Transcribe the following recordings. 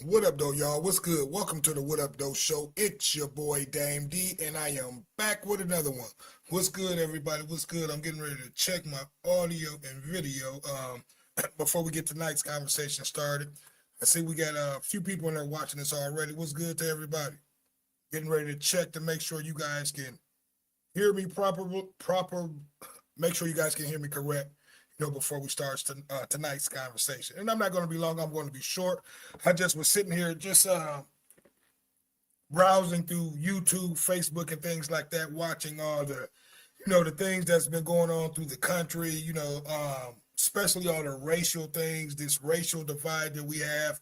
What up, though, y'all? What's good? Welcome to the What Up, Though show. It's your boy, Dame D, and I am back with another one. What's good, everybody? What's good? I'm getting ready to check my audio and video before we get tonight's conversation started. I see we got a few people in there watching this already. What's good to everybody? Getting ready to check to make sure you guys can hear me proper. Make sure you guys can hear me correct. Before we start tonight's conversation. And I'm not going to be long. I'm going to be short. I just was sitting here just browsing through YouTube, Facebook, and things like that, watching all the things that's been going on through the country, especially all the racial things, this racial divide that we have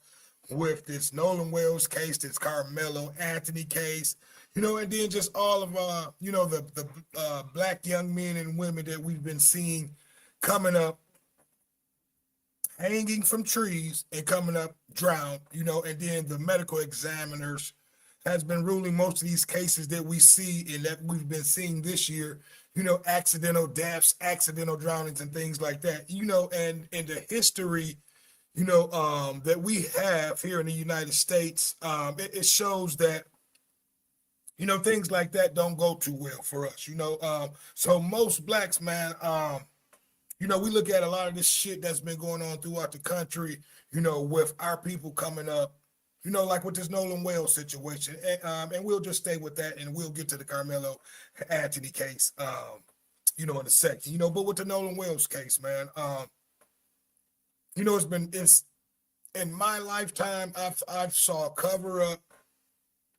with this Nolan Wells case, this Carmelo Anthony case, and then just all of, the black young men and women that we've been seeing coming up, hanging from trees and coming up drowned, and then the medical examiners has been ruling most of these cases that we see and that we've been seeing this year, accidental deaths, accidental drownings and things like that, and in the history, that we have here in the United States, it shows that, things like that don't go too well for us, so most blacks, man, we look at a lot of this shit that's been going on throughout the country, with our people coming up, like with this Nolan Wells situation. And we'll just stay with that and we'll get to the Carmelo Anthony case, in a second, but with the Nolan Wells case, man, it's in my lifetime, I've saw cover up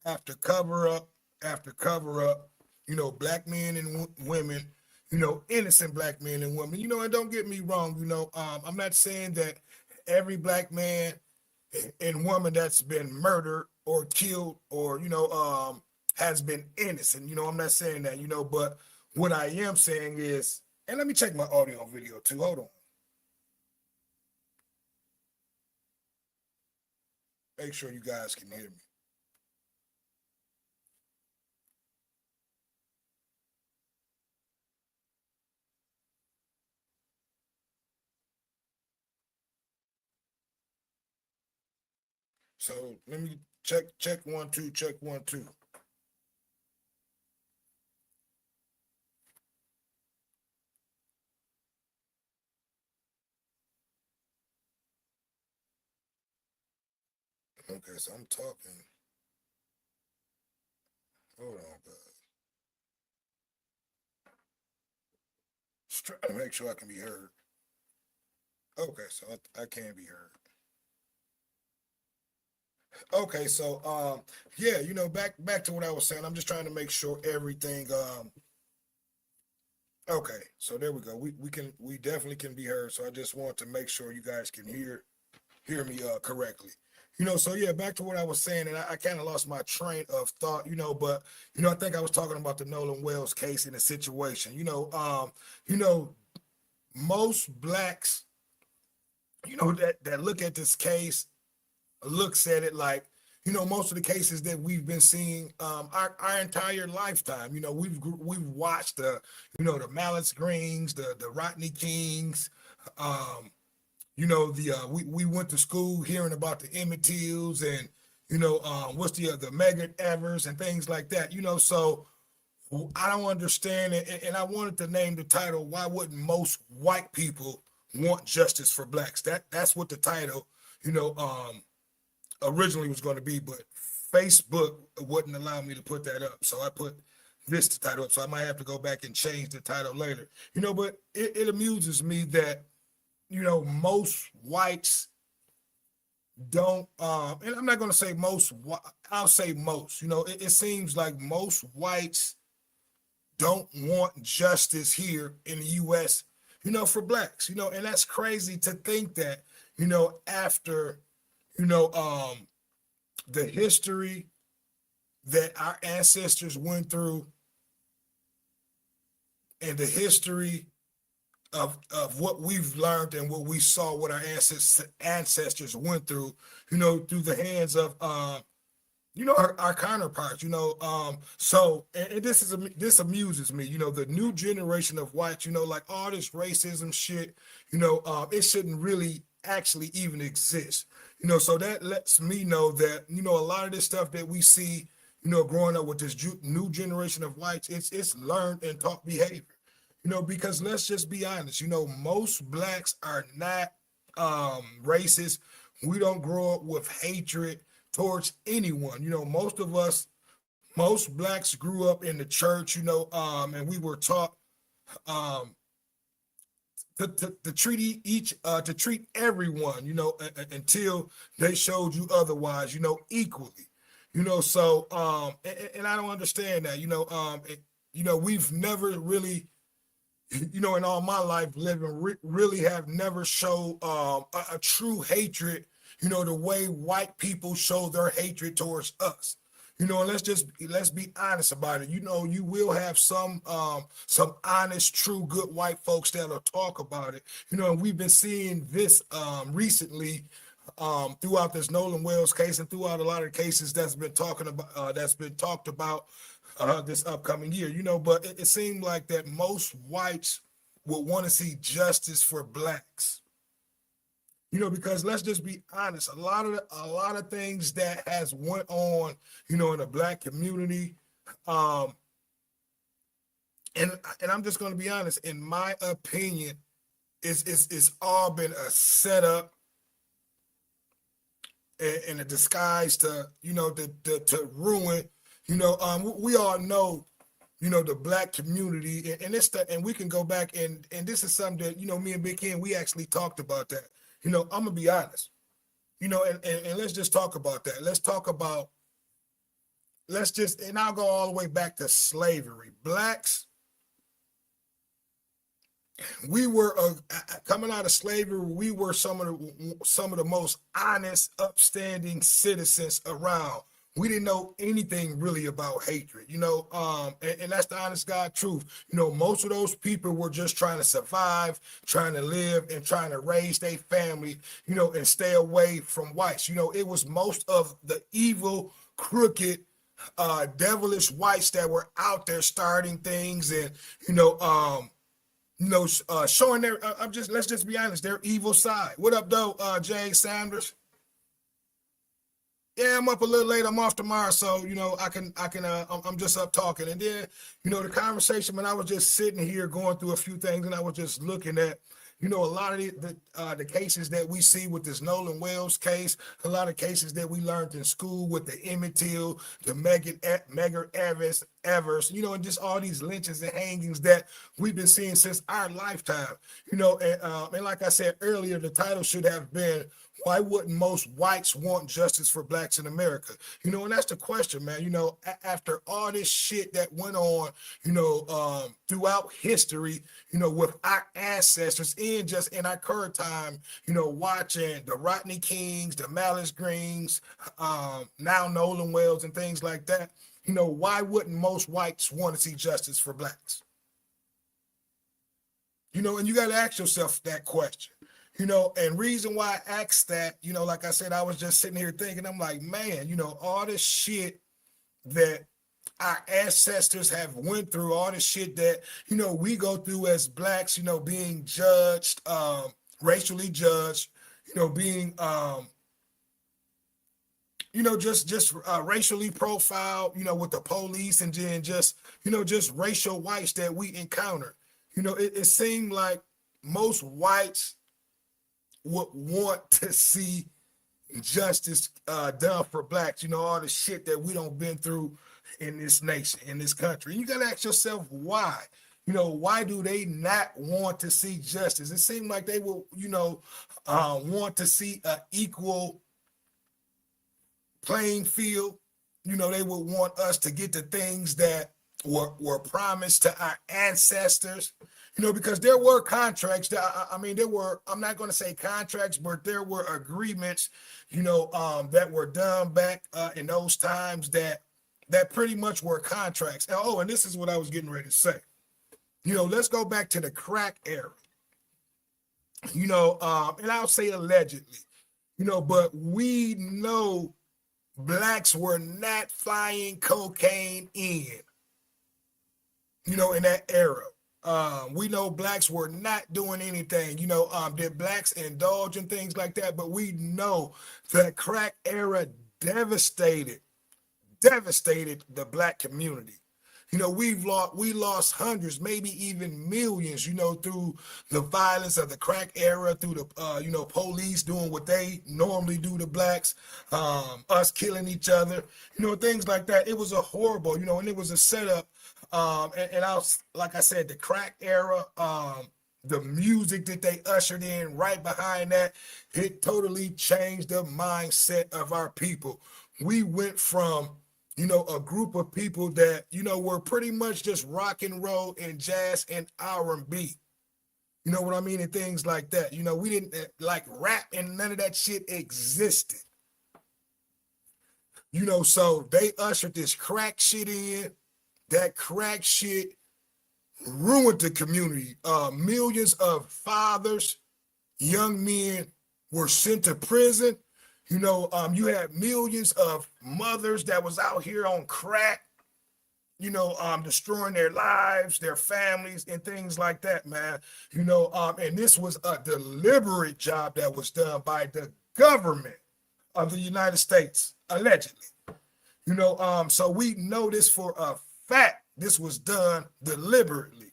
after cover up after cover up, black men and women, innocent black men and women, and don't get me wrong, I'm not saying that every black man and woman that's been murdered or killed or, has been innocent, I'm not saying that, but what I am saying is, and let me check my audio and video too, hold on. Make sure you guys can hear me. So let me check 1 2, check 1 2. Okay, so I'm talking. Hold on, guys. Just trying to make sure I can be heard. Okay, so I can be heard. Okay, so yeah, back to what I was saying. I'm just trying to make sure everything okay, so there we go. We definitely can be heard. So I just want to make sure you guys can hear me correctly. So yeah, back to what I was saying, and I kind of lost my train of thought, but I think I was talking about the Nolan Wells case in the situation. Most blacks, that look at this case, looks at it like, most of the cases that we've been seeing our entire lifetime. We've watched the Malice Greens, the Rodney Kings, we went to school hearing about the Emmett Tills and what's the Medgar Evers and things like that. So I don't understand it, and I wanted to name the title, "Why Wouldn't Most White People Want Justice for Blacks?" That's what the title, originally was going to be, but Facebook wouldn't allow me to put that up. So I put this title up. So I might have to go back and change the title later. But it amuses me that, most whites don't, and I'm not going to say most, I'll say most, it seems like most whites don't want justice here in the U.S., for blacks, and that's crazy to think that, after, the history that our ancestors went through and the history of what we've learned and what we saw, what our ancestors went through, through the hands of, our counterparts, so, and this amuses me, the new generation of whites, like all this racism shit, it shouldn't really actually even exist. So that lets me know that, a lot of this stuff that we see, growing up with this new generation of whites, it's learned and taught behavior. Because let's just be honest, most blacks are not racist. We don't grow up with hatred towards anyone. Most of us, most blacks grew up in the church, and we were taught um, to treat to treat everyone, until they showed you otherwise, equally. So and I don't understand that, we've never really, in all my life living, really have never showed a true hatred, the way white people show their hatred towards us. And let's be honest about it. You will have some honest, true, good white folks that'll talk about it. And we've been seeing this recently throughout this Nolan Wells case and throughout a lot of cases that's been talked about this upcoming year. But it seemed like that most whites would want to see justice for blacks. Because let's just be honest, a lot of things that has went on, in the black community, um, and I'm just going to be honest. In my opinion, it's all been a setup and a disguise to to ruin. We all know, the black community, and we can go back and this is something that, me and Big Ken, we actually talked about that. I'm gonna be honest, and let's just talk about that. And I'll go all the way back to slavery. Blacks, we were coming out of slavery. We were some of the most honest, upstanding citizens around. We didn't know anything really about hatred, and that's the honest God truth. Most of those people were just trying to survive, trying to live, and trying to raise their family, and stay away from whites. It was most of the evil, crooked, devilish whites that were out there starting things and, showing their, let's just be honest, their evil side. What up, though, Jay Sanders? Yeah, I'm up a little late. I'm off tomorrow, so I'm just up talking. And then, the conversation, when I was just sitting here going through a few things, and I was just looking at, a lot of the cases that we see with this Nolan Wells case, a lot of cases that we learned in school with the Emmett Till, the Medgar Evers, and just all these lynchings and hangings that we've been seeing since our lifetime. And like I said earlier, the title should have been, why wouldn't most whites want justice for blacks in America? And that's the question, man. After all this shit that went on, throughout history, with our ancestors and just in our current time, watching the Rodney Kings, the Malice Greens, now Nolan Wells and things like that, why wouldn't most whites want to see justice for blacks? And you got to ask yourself that question. And reason why I asked that, like I said, I was just sitting here thinking, I'm like, man, all this shit that our ancestors have went through, all this shit that, we go through as blacks, being judged, racially judged, being, just racially profiled, with the police, and then just racial whites that we encounter. It seemed like most whites would want to see justice done for blacks, all the shit that we don't been through in this nation, in this country. And you got to ask yourself why. Why do they not want to see justice? It seemed like they will, want to see an equal playing field. They would want us to get the things that were promised to our ancestors. Because there were contracts that, I'm not going to say contracts, but there were agreements, that were done back in those times that pretty much were contracts. And this is what I was getting ready to say. Let's go back to the crack era, and I'll say allegedly, but we know blacks were not flying cocaine in that era. We know blacks were not doing anything. Did blacks indulge in things like that? But we know that crack era devastated devastated the black community. We lost hundreds, maybe even millions, through the violence of the crack era, through the police doing what they normally do to blacks, us killing each other, things like that. It was a horrible, and it was a setup. And I was, like I said, the crack era, the music that they ushered in right behind that, it totally changed the mindset of our people. We went from a group of people that, were pretty much just rock and roll and jazz and R&B. You know what I mean? And things like that. We didn't like rap and none of that shit existed. So they ushered this crack shit in. That crack shit ruined the community. Millions of fathers, young men were sent to prison. You had millions of mothers that was out here on crack, destroying their lives, their families, and things like that, man. And this was a deliberate job that was done by the government of the United States, allegedly. So we know this for a fact. This was done deliberately.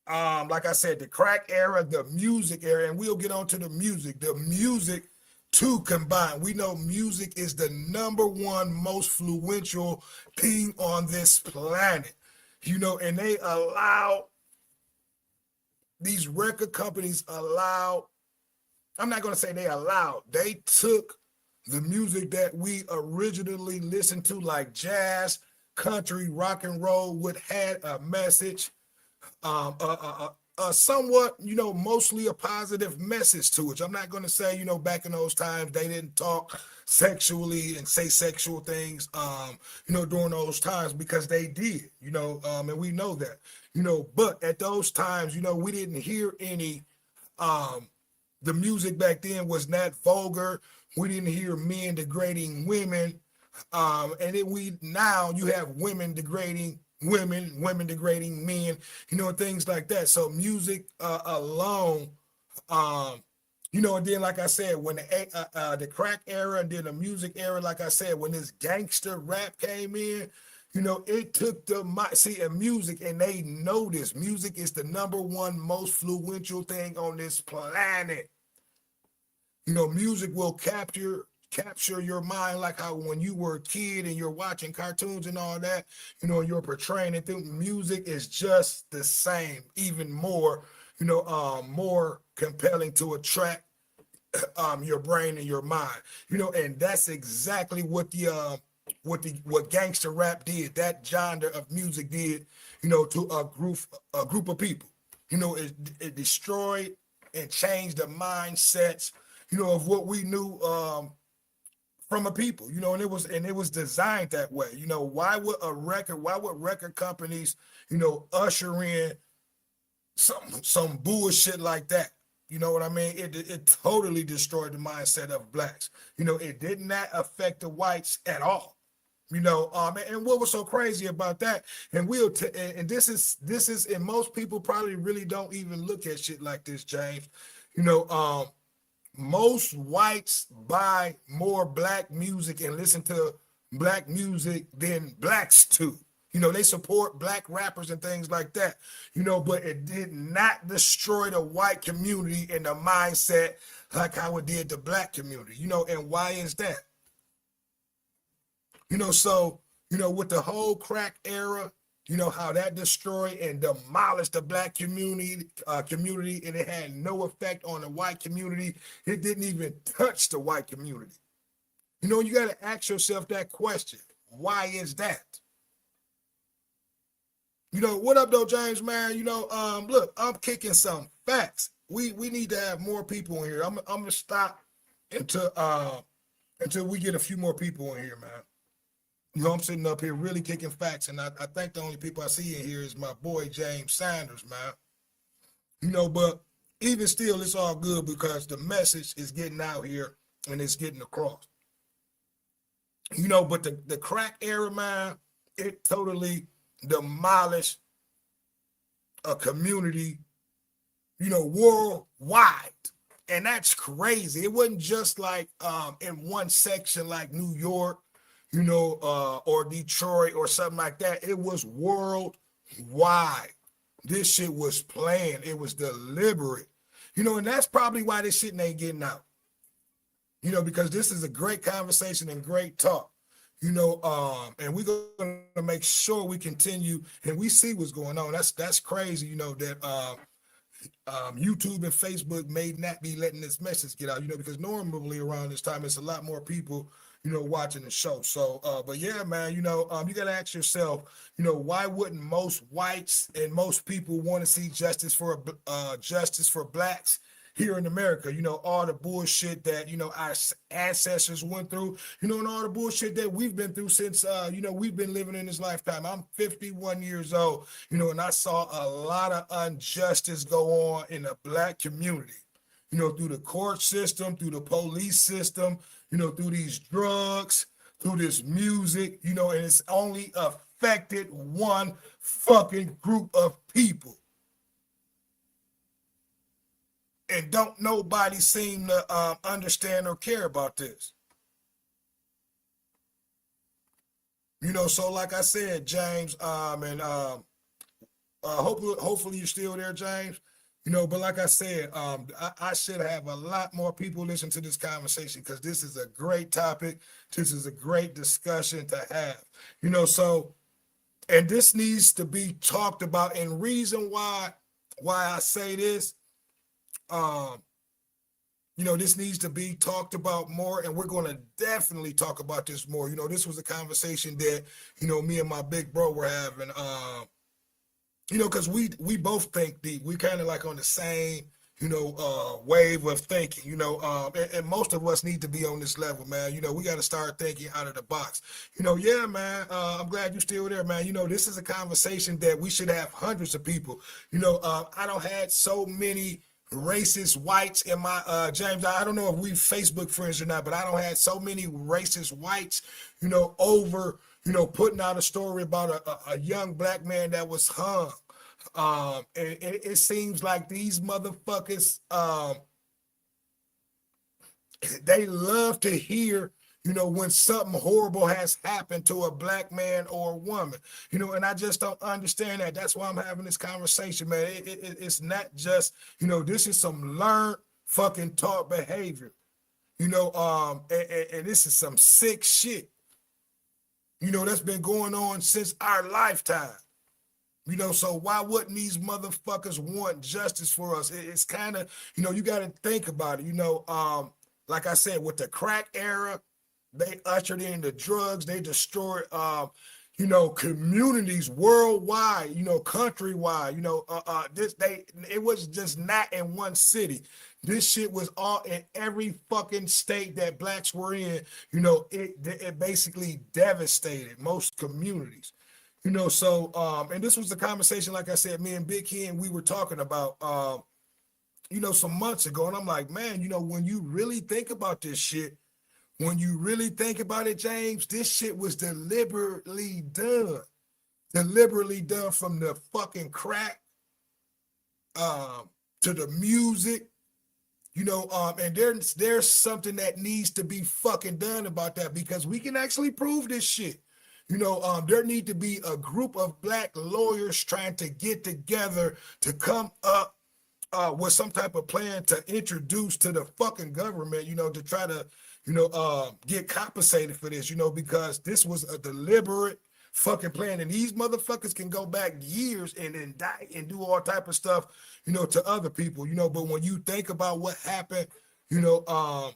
Like I said, the crack era, the music era, and we'll get on to the music. The music two combined. We know music is the number one most influential thing on this planet. And they allow, these record companies allow, I'm not going to say they allowed, they took the music that we originally listened to, like jazz, country, rock and roll, would had a message, somewhat, mostly a positive message to it. I'm not going to say, back in those times, they didn't talk sexually and say sexual things, during those times, because they did, and we know that, but at those times, we didn't hear any, the music back then was not vulgar. We didn't hear men degrading women. And then now you have women degrading women degrading men, things like that. So music alone, and then like I said, when the crack era and then the music era, like I said, when this gangster rap came in, it took and music, and they know this. Music is the number one most influential thing on this planet. Music will capture your mind, like how when you were a kid and you're watching cartoons and all that, you're portraying it through music is just the same, even more, more compelling to attract your brain and your mind, and that's exactly what what gangster rap did, that genre of music did, to a group of people. It destroyed and changed the mindsets, of what we knew from a people, and it was designed that way. Why would record companies, usher in some bullshit like that? You know what I mean? It totally destroyed the mindset of blacks. It did not affect the whites at all. And what was so crazy about that? And and this is, and most people probably really don't even look at shit like this, James. Most whites buy more black music and listen to black music than blacks do. They support black rappers and things like that, but it did not destroy the white community and the mindset like how it did the black community, and why is that? So, with the whole crack era, how that destroyed and demolished the black community, and it had no effect on the white community. It didn't even touch the white community. You got to ask yourself that question. Why is that? What up though, James, man? Look, I'm kicking some facts. We need to have more people in here. I'm gonna stop until we get a few more people in here, man. I'm sitting up here really kicking facts, and I think the only people I see in here is my boy James Sanders, man. But even still, it's all good because the message is getting out here and it's getting across. But the crack era, man, it totally demolished a community, worldwide. And that's crazy. It wasn't just like in one section like New York, or Detroit or something like that. It was worldwide. This shit was planned. It was deliberate. And that's probably why this shit ain't getting out. Because this is a great conversation and great talk. And we're gonna make sure we continue and we see what's going on. That's crazy, that YouTube and Facebook may not be letting this message get out, because normally around this time it's a lot more people, watching the show. So, but yeah, man, you got to ask yourself, why wouldn't most whites and most people want to see justice for blacks here in America? All the bullshit that our ancestors went through, and all the bullshit that we've been through since we've been living in this lifetime. I'm 51 years old, and I saw a lot of injustice go on in the black community, through the court system, through the police system, through these drugs, through this music, and it's only affected one fucking group of people. And don't nobody seem to understand or care about this. So like I said, James, and hopefully you're still there, James. But like I said, I should have a lot more people listen to this conversation because this is a great topic. This is a great discussion to have. So, and this needs to be talked about. And reason why I say this, this needs to be talked about more, and we're going to definitely talk about this more. This was a conversation that, me and my big bro were having, because we both think deep. We kind of like on the same, wave of thinking, and most of us need to be on this level, man. We got to start thinking out of the box. Yeah, man, I'm glad you're still there, man. This is a conversation that we should have hundreds of people. I don't had so many racist whites in my James. I don't know if we Facebook friends or not, but I don't have so many racist whites, over, putting out a story about a young black man that was hung. And it seems like these motherfuckers, they love to hear, when something horrible has happened to a black man or a woman, and I just don't understand that. That's why I'm having this conversation, man. It's not just, this is some learned fucking taught behavior, and this is some sick shit, that's been going on since our lifetime. So why wouldn't these motherfuckers want justice for us? It's kind of, you got to think about it. Like I said, with the crack era, they ushered in the drugs. They destroyed, communities worldwide, countrywide. It was just not in one city. This shit was all in every fucking state that blacks were in. It basically devastated most communities. So, and this was the conversation, like I said, me and Big Ken, we were talking about, some months ago. And I'm like, man, when you really think about this shit, when you really think about it, James, this shit was deliberately done from the fucking crack, to the music, and there's something that needs to be fucking done about that because we can actually prove this shit. There need to be a group of black lawyers trying to get together to come up with some type of plan to introduce to the fucking government, to try to, get compensated for this, because this was a deliberate fucking plan. And these motherfuckers can go back years and indict and do all type of stuff, to other people, but when you think about what happened, to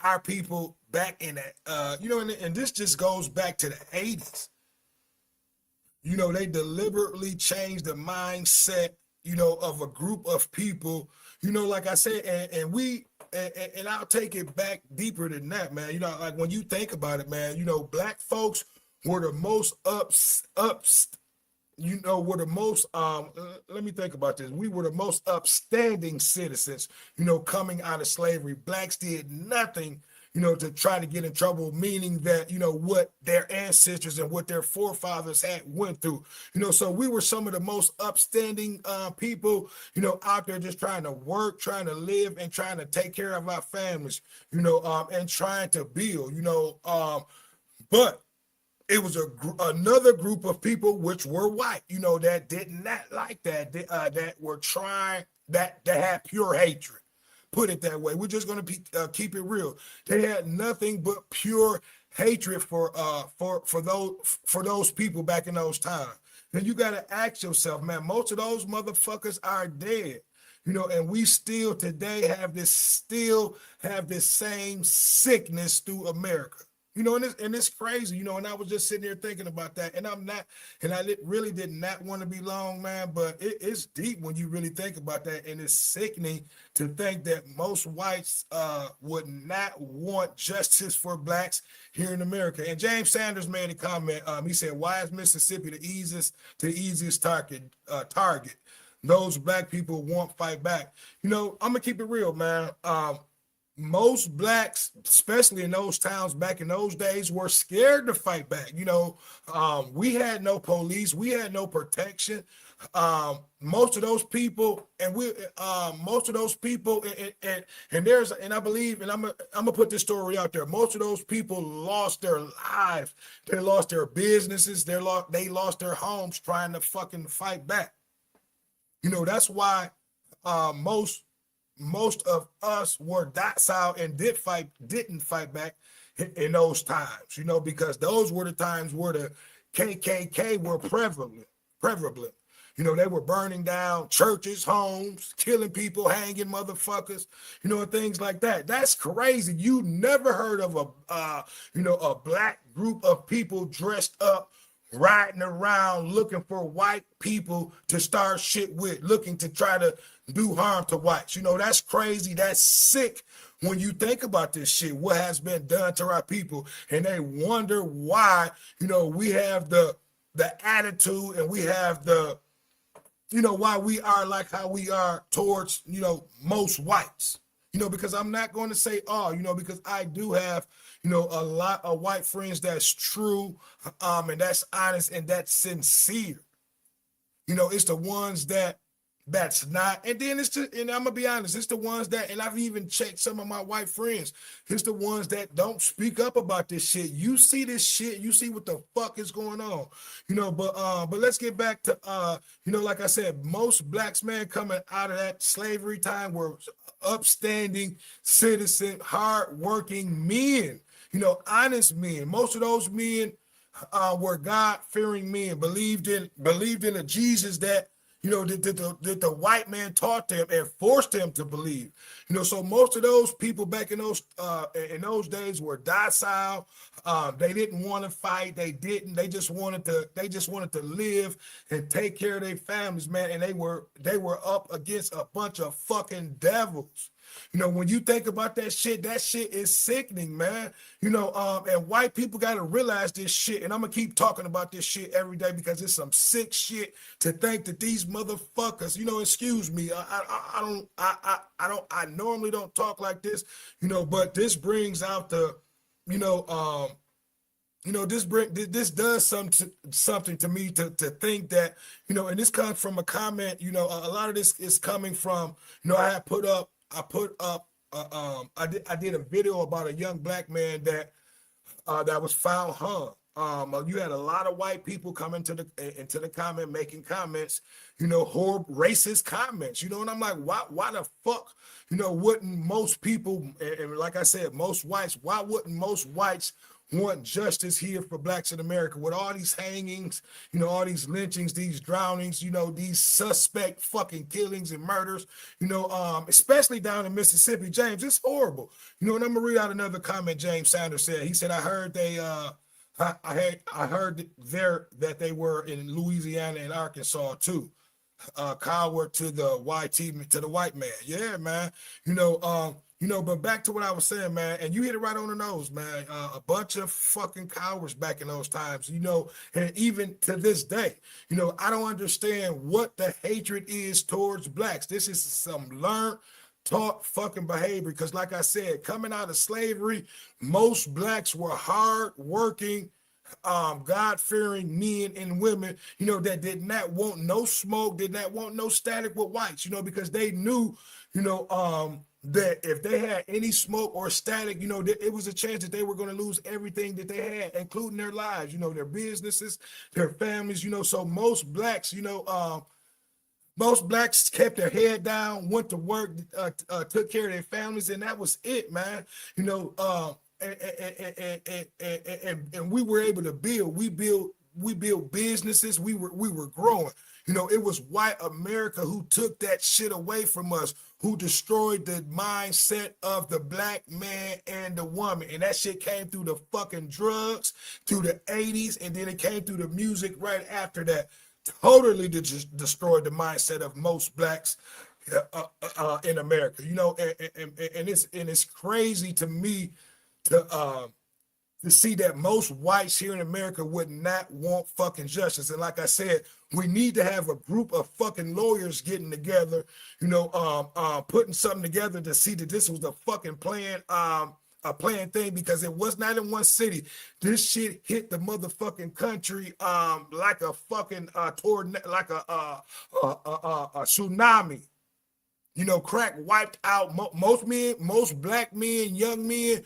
our people back in that, and this just goes back to the 80s. They deliberately changed the mindset, of a group of people, like I said, and I'll take it back deeper than that, man. Like when you think about it, man, black folks were the most were the most, let me think about this. We were the most upstanding citizens, coming out of slavery. Blacks did nothing, to try to get in trouble, meaning that, what their ancestors and what their forefathers had went through. So we were some of the most upstanding people, out there just trying to work, trying to live, and trying to take care of our families, and trying to build, but it was another group of people which were white, that did not like that were trying that had pure hatred. Put it that way. We're just going to keep it real. They had nothing but pure hatred for those people back in those times. Then you got to ask yourself, man, most of those motherfuckers are dead. And we still today have this same sickness through America. And it's crazy, and I was just sitting here thinking about that, and I really did not want to be long, man, but it's deep when you really think about that, and it's sickening to think that most whites would not want justice for blacks here in America. And James Sanders made a comment. He said, "Why is Mississippi the easiest target? Those black people won't fight back." I'm gonna keep it real, man. Most blacks, especially in those towns back in those days, were scared to fight back. We had no police, we had no protection. Most of those people, and I believe, and I'm gonna put this story out there. Most of those people lost their lives, they lost their businesses, they lost their homes trying to fucking fight back. That's why most of us were docile and didn't fight back in those times, because those were the times where the KKK were prevalent. They were burning down churches, homes, killing people, hanging motherfuckers, and things like that. That's crazy. You never heard of a black group of people dressed up, riding around looking for white people to start shit with, looking to try to do harm to whites. That's crazy. That's sick when you think about this shit, what has been done to our people. And they wonder why, we have the attitude, and we have why we are like how we are towards, most whites. Because I'm not going to say all, because I do have, a lot of white friends that's true, and that's honest, and that's sincere. It's the ones that's not, and then and I'm gonna be honest, it's the ones that, and I've even checked some of my white friends, it's the ones that don't speak up about this shit. You see this shit, you see what the fuck is going on, but let's get back to, like I said, most blacks, man, coming out of that slavery time were upstanding citizen, hard-working men, honest men. Most of those men were God-fearing men, believed in a Jesus that, that the white man taught them and forced them to believe. So most of those people back in those days were docile. They didn't want to fight. They just wanted to live and take care of their families, man. And they were up against a bunch of fucking devils. When you think about that shit is sickening, man. And white people got to realize this shit. And I'm gonna keep talking about this shit every day because it's some sick shit to think that these motherfuckers, excuse me, I normally don't talk like this, but this brings out the, this does something to me to think that, and this comes from a comment, a lot of this is coming from, I did a video about a young black man that was found hung. You had a lot of white people coming into the comment, making comments, horrible racist comments, and I'm like, why the fuck, wouldn't most people, and like I said, most whites, why wouldn't most whites want justice here for blacks in America with all these hangings, all these lynchings, these drownings, these suspect fucking killings and murders, especially down in Mississippi. James, it's horrible. And I'm gonna read out another comment James Sanders said. He said, I heard that they were in Louisiana and Arkansas too. Coward to the white man. Yeah, man. But back to what I was saying, man, and you hit it right on the nose, man. A bunch of fucking cowards back in those times, and even to this day, I don't understand what the hatred is towards blacks. This is some learned self-taught fucking behavior. Because like I said, coming out of slavery, most blacks were hard working, God-fearing men and women, that did not want no smoke, did not want no static with whites, because they knew, that if they had any smoke or static, it was a chance that they were going to lose everything that they had, including their lives, their businesses, their families, so most blacks kept their head down, went to work, took care of their families, and that was it, man. And we were able to build. We built businesses. We were growing. It was white America who took that shit away from us, who destroyed the mindset of the black man and the woman. And that shit came through the fucking drugs, through the 80s, and then it came through the music right after that. Totally destroyed the mindset of most blacks in America. And it's crazy to me to see that most whites here in America would not want fucking justice. And like I said, we need to have a group of fucking lawyers getting together, putting something together to see that this was a fucking plan, a planned thing, because it was not in one city. This shit hit the motherfucking country like a fucking tornado, like a tsunami. Crack wiped out most men, most black men, young men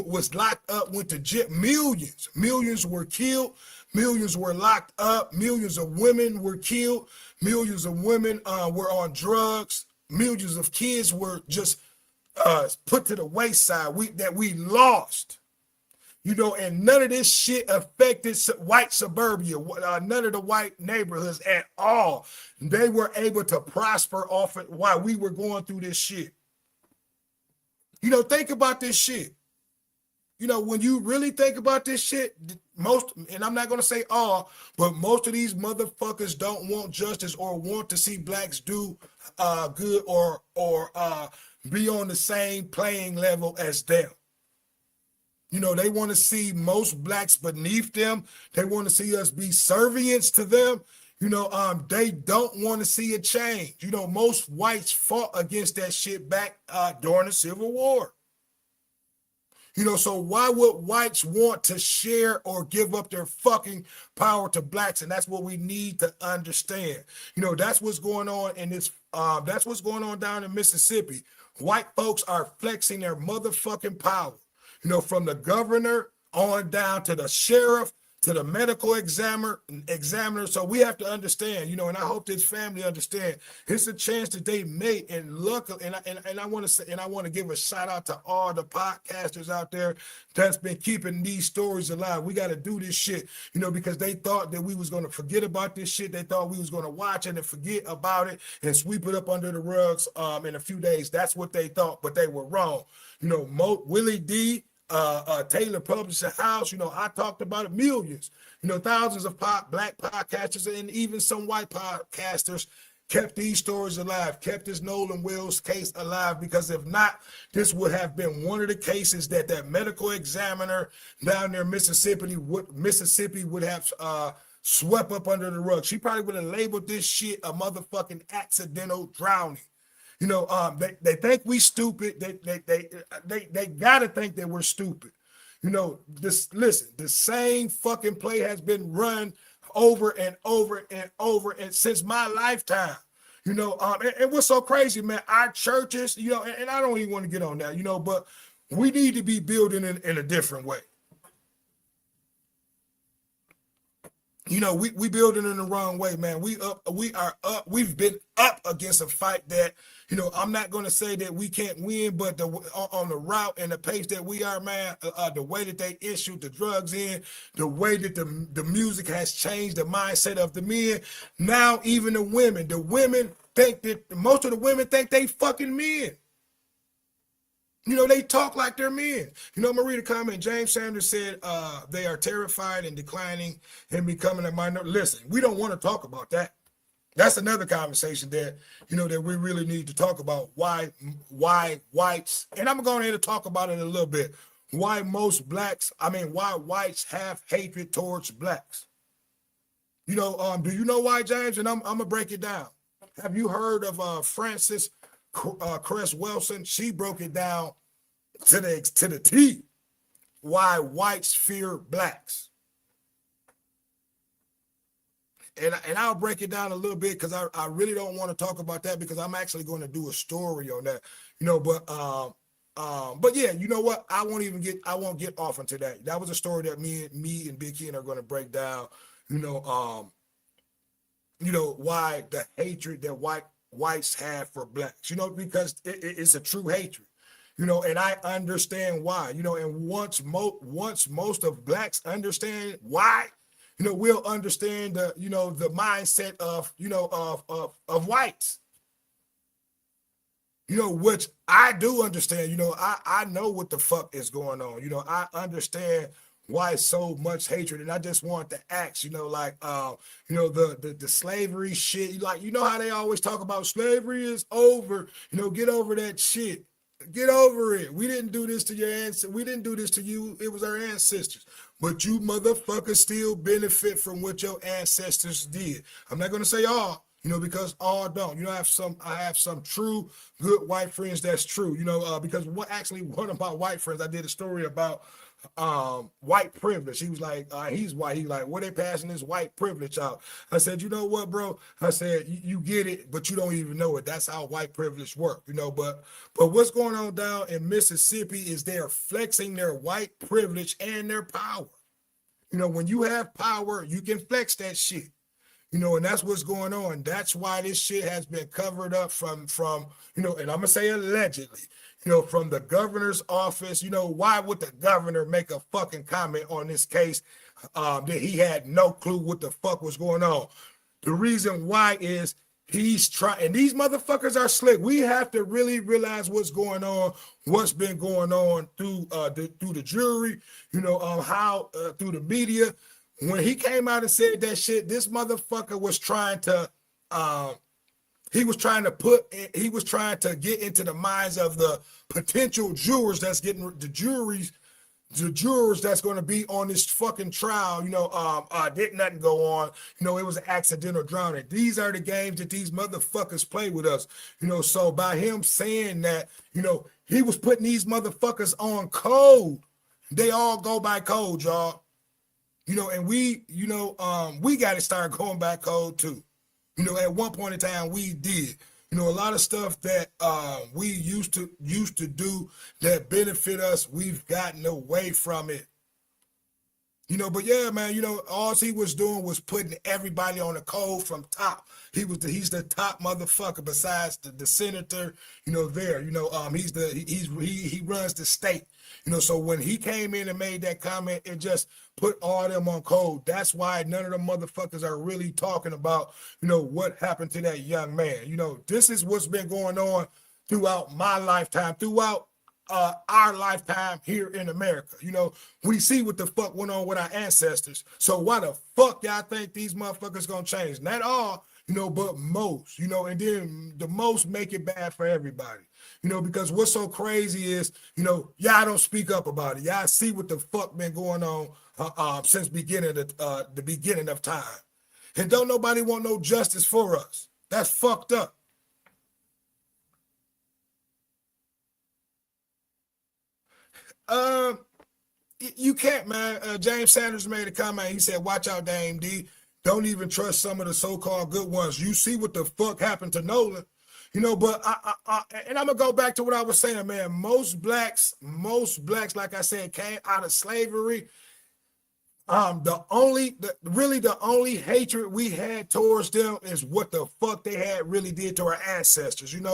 was locked up, went to jail. Millions were killed. Millions were locked up. Millions of women were killed. Millions of women were on drugs. Millions of kids were just put to the wayside. We lost. And none of this shit affected white suburbia, none of the white neighborhoods at all. They were able to prosper off it while we were going through this shit. Think about this shit. When you really think about this shit, most, and I'm not going to say all, but most of these motherfuckers don't want justice or want to see blacks do good or be on the same playing level as them. They want to see most blacks beneath them. They want to see us be servants to them. They don't want to see a change. Most whites fought against that shit back during the Civil War. So why would whites want to share or give up their fucking power to blacks? And that's what we need to understand. That's what's going on in this. That's what's going on down in Mississippi. White folks are flexing their motherfucking power. From the governor on down to the sheriff, to the medical examiner. So we have to understand, and I hope this family understand, it's a chance that they made. And luckily, and I want to say, and I want to give a shout out to all the podcasters out there that's been keeping these stories alive. We got to do this shit, because they thought that we was going to forget about this shit. They thought we was going to watch it and forget about it and sweep it up under the rugs in a few days. That's what they thought, but they were wrong. Willie D, Taylor Publishing House, I talked about it, millions, thousands of black podcasters and even some white podcasters kept these stories alive, kept this Nolan Wills case alive, because if not, this would have been one of the cases that medical examiner down there in Mississippi would have swept up under the rug. She probably would have labeled this shit a motherfucking accidental drowning. They think we stupid. They gotta think that we're stupid. Listen, the same fucking play has been run over and over and over and since my lifetime. And what's so crazy, man, our churches, and I don't even want to get on that, but we need to be building in a different way. We building in the wrong way, man. We've been up against a fight that, I'm not going to say that we can't win, but on the route and the pace that we are, man, the way that they issued the drugs in, the way that the music has changed the mindset of the men. Now, even the women think that, most of the women think they fucking men. They talk like they're men. I'm going to read a comment. James Sanders said they are terrified and declining and becoming a minority. Listen, we don't want to talk about that. That's another conversation that, that we really need to talk about. Why whites, and I'm going to talk about it a little bit. Why whites have hatred towards blacks. Do you know why, James? And I'm going to break it down. Have you heard of Francis Chris Wilson, she broke it down to the T. Why whites fear blacks. And I'll break it down a little bit because I really don't want to talk about that because I'm actually going to do a story on that, but yeah, you know what? I won't get off into that. That was a story that me and Big Ken are going to break down. You know, why the hatred that whites have for blacks. Because it's a true hatred. And I understand why. And once most of blacks understand why, we'll understand the mindset of whites. Which I do understand. I know what the fuck is going on. I understand why so much hatred, and I just want to ask, the slavery shit. Like, how they always talk about slavery is over. Get over that shit. Get over it. We didn't do this to your ancestors. We didn't do this to you. It was our ancestors. But you motherfuckers still benefit from what your ancestors did. I'm not gonna say all, because all don't. I have some true good white friends that's true. Because one of my white friends, I did a story about white privilege. He was like, he's white. He like, what they passing this white privilege out? I said, you know what, bro? I said, you get it, but you don't even know it. That's how white privilege work, but what's going on down in Mississippi is they're flexing their white privilege and their power. When you have power, you can flex that shit. And that's what's going on. That's why this shit has been covered up from, and I'm gonna say allegedly, from the governor's office. Why would the governor make a fucking comment on this case that he had no clue what the fuck was going on? The reason why is he's trying, and these motherfuckers are slick. We have to really realize what's going on, what's been going on through the jury, how through the media. When he came out and said that shit, this motherfucker was trying to he was trying to get into the minds of the potential jurors that's getting the jurors that's going to be on this fucking trial. Did nothing go on. It was an accidental drowning. These are the games that these motherfuckers play with us. So by him saying that, he was putting these motherfuckers on code. They all go by code, y'all. And we got to start going back code too. At one point in time we did. A lot of stuff that we used to do that benefit us, we've gotten away from it. But yeah, man, all he was doing was putting everybody on the code from top. He's the top motherfucker besides the senator, there. He runs the state. So when he came in and made that comment, it just put all them on code. That's why none of them motherfuckers are really talking about, what happened to that young man. This is what's been going on throughout my lifetime, throughout our lifetime here in America. We see what the fuck went on with our ancestors. So why the fuck y'all think these motherfuckers gonna change? Not all, but most, and then the most make it bad for everybody. Because what's so crazy is, y'all don't speak up about it. Y'all see what the fuck been going on since the beginning of time. And don't nobody want no justice for us. That's fucked up. You can't, man. James Sanders made a comment. He said, watch out, Dame D. Don't even trust some of the so-called good ones. You see what the fuck happened to Nolan. But and I'm gonna go back to what I was saying, man. Most blacks, like I said, came out of slavery. The only hatred we had towards them is what the fuck they had really did to our ancestors, and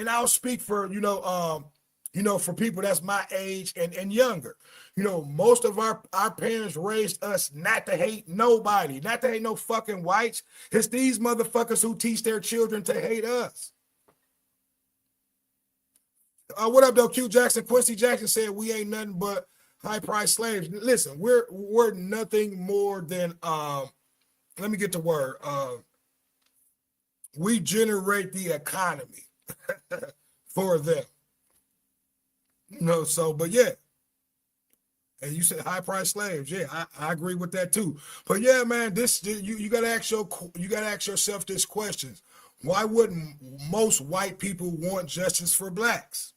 I'll speak for, for people that's my age and younger. Most of our parents raised us not to hate nobody, not to hate no fucking whites. It's these motherfuckers who teach their children to hate us. What up, though, Q Jackson? Quincy Jackson said we ain't nothing but high-priced slaves. Listen, we're nothing more than let me get the word. We generate the economy for them. So, but yeah. And you said high-priced slaves. Yeah, I agree with that too. But yeah, man, you gotta ask yourself this question. Why wouldn't most white people want justice for blacks?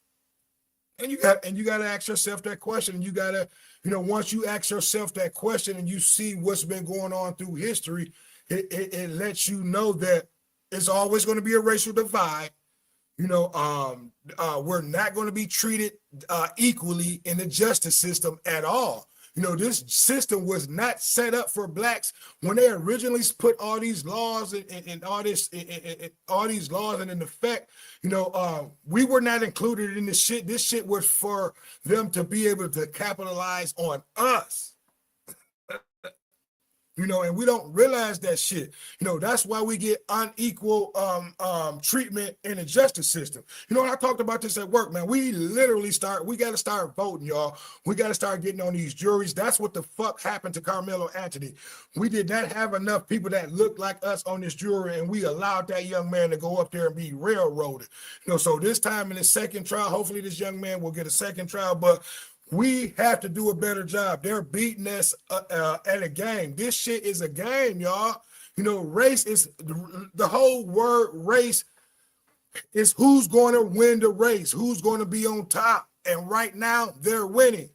And you got to ask yourself that question. And you got to, once you ask yourself that question and you see what's been going on through history, it lets you know that it's always going to be a racial divide. We're not going to be treated equally in the justice system at all. This system was not set up for blacks when they originally put all these laws and all these laws and in effect. We were not included in this shit. This shit was for them to be able to capitalize on us. And we don't realize that shit. That's why we get unequal treatment in the justice system. I talked about this at work, man. We got to start voting, y'all. We got to start getting on these juries. That's what the fuck happened to Carmelo Anthony. We did not have enough people that looked like us on this jury, and we allowed that young man to go up there and be railroaded. So this time in the second trial, hopefully this young man will get a second trial, but we have to do a better job. They're beating us at a game. This shit is a game, y'all. Race is the whole word race is who's going to win the race, who's going to be on top. And right now, they're winning.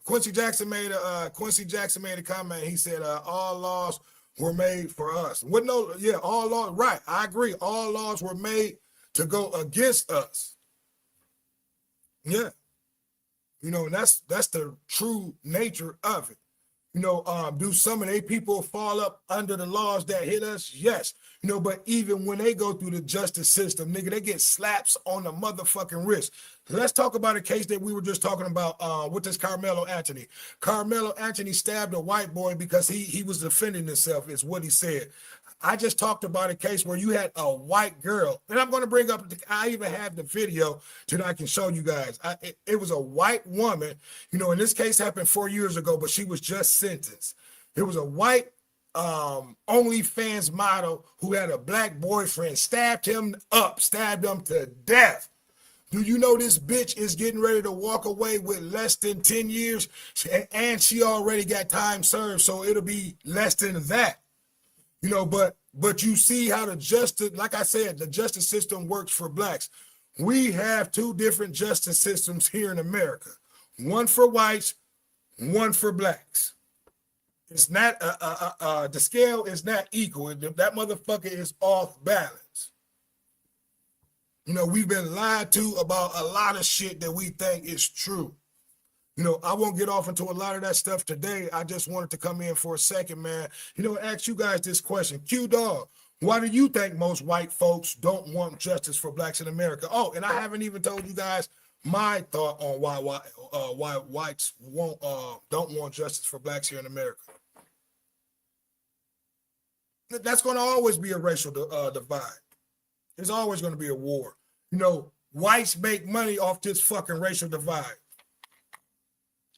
Quincy Jackson made a comment. He said, all laws were made for us. All laws, right. I agree. All laws were made to go against us. Yeah. And that's the true nature of it. Do some of they people fall up under the laws that hit us? Yes. But even when they go through the justice system, nigga, they get slaps on the motherfucking wrist. Let's talk about a case that we were just talking about with this Carmelo Anthony. Carmelo Anthony stabbed a white boy because he was defending himself, is what he said. I just talked about a case where you had a white girl, and I'm going to bring up, I even have the video that I can show you guys. It was a white woman, and this case happened 4 years ago, but she was just sentenced. It was a white OnlyFans model who had a black boyfriend, stabbed him to death. Do you know this bitch is getting ready to walk away with less than 10 years, and she already got time served, so it'll be less than that. But you see how like I said, the justice system works for blacks. We have two different justice systems here in America. One for whites, one for blacks. It's not, the scale is not equal. That motherfucker is off balance. We've been lied to about a lot of shit that we think is true. I won't get off into a lot of that stuff today. I just wanted to come in for a second, man. Ask you guys this question. Q Dog, why do you think most white folks don't want justice for blacks in America? Oh, and I haven't even told you guys my thought on why whites don't want justice for blacks here in America. That's going to always be a racial divide. There's always going to be a war. Whites make money off this fucking racial divide.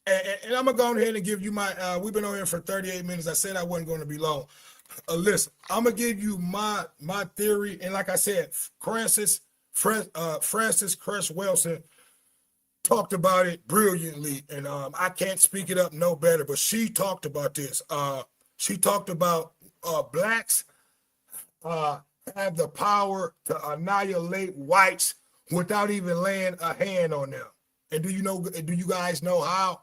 And I'm going to go ahead and give you my, we've been on here for 38 minutes. I said I wasn't going to be long. Listen, I'm going to give you my theory. And like I said, Frances Cress Wilson talked about it brilliantly. And I can't speak it up no better, but she talked about this. She talked about blacks have the power to annihilate whites without even laying a hand on them. And do you guys know how?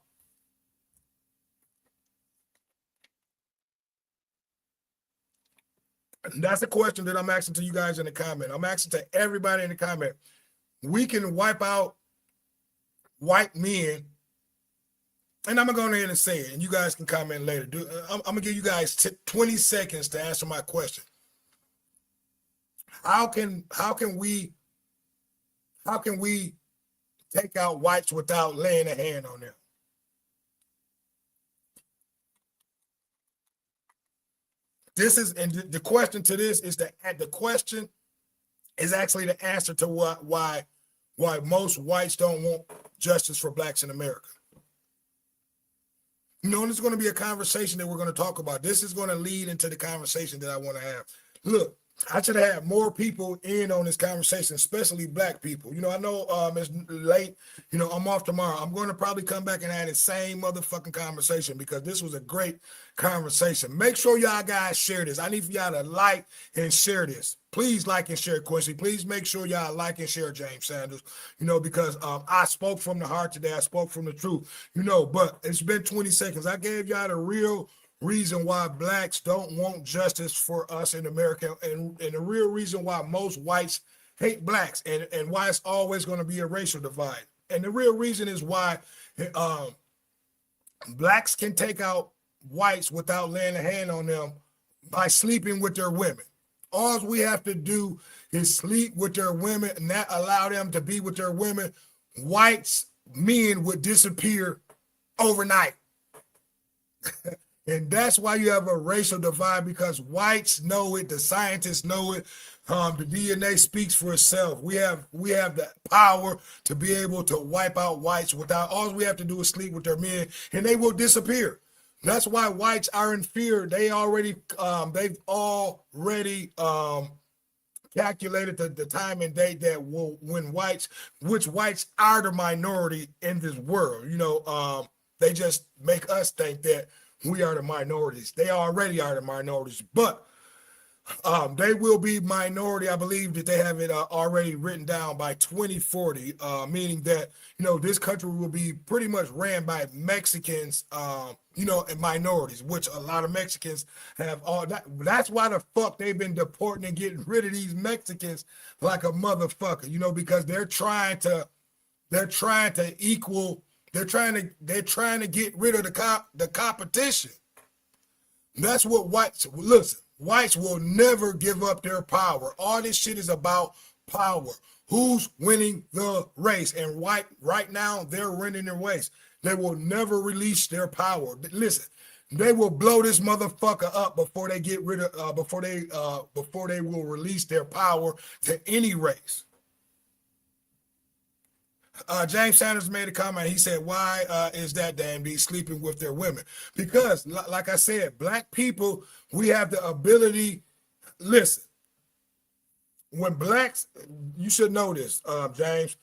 That's a question that I'm asking to you guys in the comment. I'm asking to everybody in the comment. We can wipe out white men, and I'm going to go ahead and say it, and you guys can comment later. I'm going to give you guys 20 seconds to answer my question. How can we take out whites without laying a hand on them? This is, and the question to this is the question is actually the answer to why most whites don't want justice for blacks in America. And it's going to be a conversation that we're going to talk about. This is going to lead into the conversation that I want to have. Look, I should have had more people in on this conversation, especially black people. I know it's late. I'm off tomorrow. I'm going to probably come back and have the same motherfucking conversation because this was a great conversation. Make sure y'all guys share this. I need for y'all to like and share this. Please like and share, Quincy. Please make sure y'all like and share James Sanders, because I spoke from the heart today. I spoke from the truth, but it's been 20 seconds. I gave y'all the real reason why blacks don't want justice for us in America, and the real reason why most whites hate blacks, and why it's always going to be a racial divide. And the real reason is why blacks can take out whites without laying a hand on them by sleeping with their women. All we have to do is sleep with their women and not allow them to be with their women. Whites, men would disappear overnight. And that's why you have a racial divide, because whites know it, the scientists know it. The DNA speaks for itself. We have the power to be able to wipe out whites without, all we have to do is sleep with their men and they will disappear. That's why whites are in fear. They've already calculated the time and date that which whites are the minority in this world. They just make us think that we are the minorities. They already are the minorities, but they will be minority. I believe that they have it already written down by 2040, meaning that, this country will be pretty much ran by Mexicans, and minorities, which a lot of Mexicans have all that. That's why the fuck they've been deporting and getting rid of these Mexicans like a motherfucker, because they're trying to equal. They're trying to get rid of the competition. That's what whites, listen, whites will never give up their power. All this shit is about power. Who's winning the race? And right now, they're winning the race. They will never release their power. Listen, they will blow this motherfucker up before they get rid of, before they will release their power to any race. James Sanders made a comment. He said, why is that, Dan B, sleeping with their women? Because, like I said, black people, we have the ability. Listen, when blacks, you should know this, James.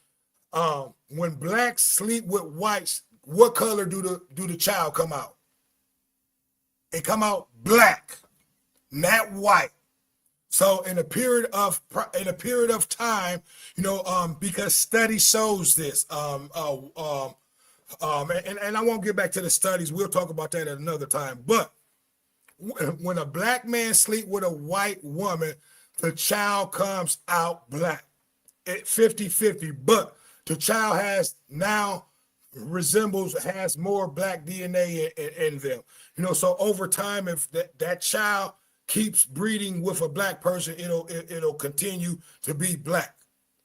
When blacks sleep with whites, what color do the child come out? It come out black, not white. So in a period of time, because study shows this, and I won't get back to the studies. We'll talk about that at another time. But when a black man sleep with a white woman, the child comes out black at 50-50. But the child has more black DNA in them. So over time, if that child keeps breeding with a black person, it'll continue to be black.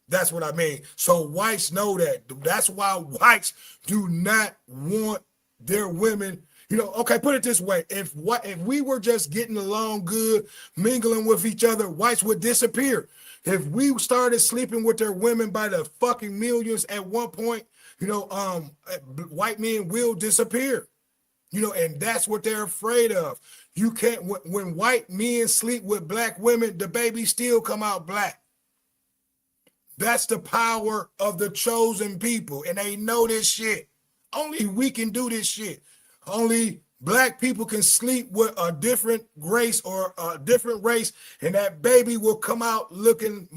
That's what I mean. So whites know that. That's why whites do not want their women. Okay, put it this way: if we were just getting along good, mingling with each other, whites would disappear. If we started sleeping with their women by the fucking millions at one point, white men will disappear. And that's what they're afraid of. You can't, when white men sleep with black women, the babies still come out black. That's the power of the chosen people. And they know this shit. Only we can do this shit. Only black people can sleep with a different race or a different race, and that baby will come out looking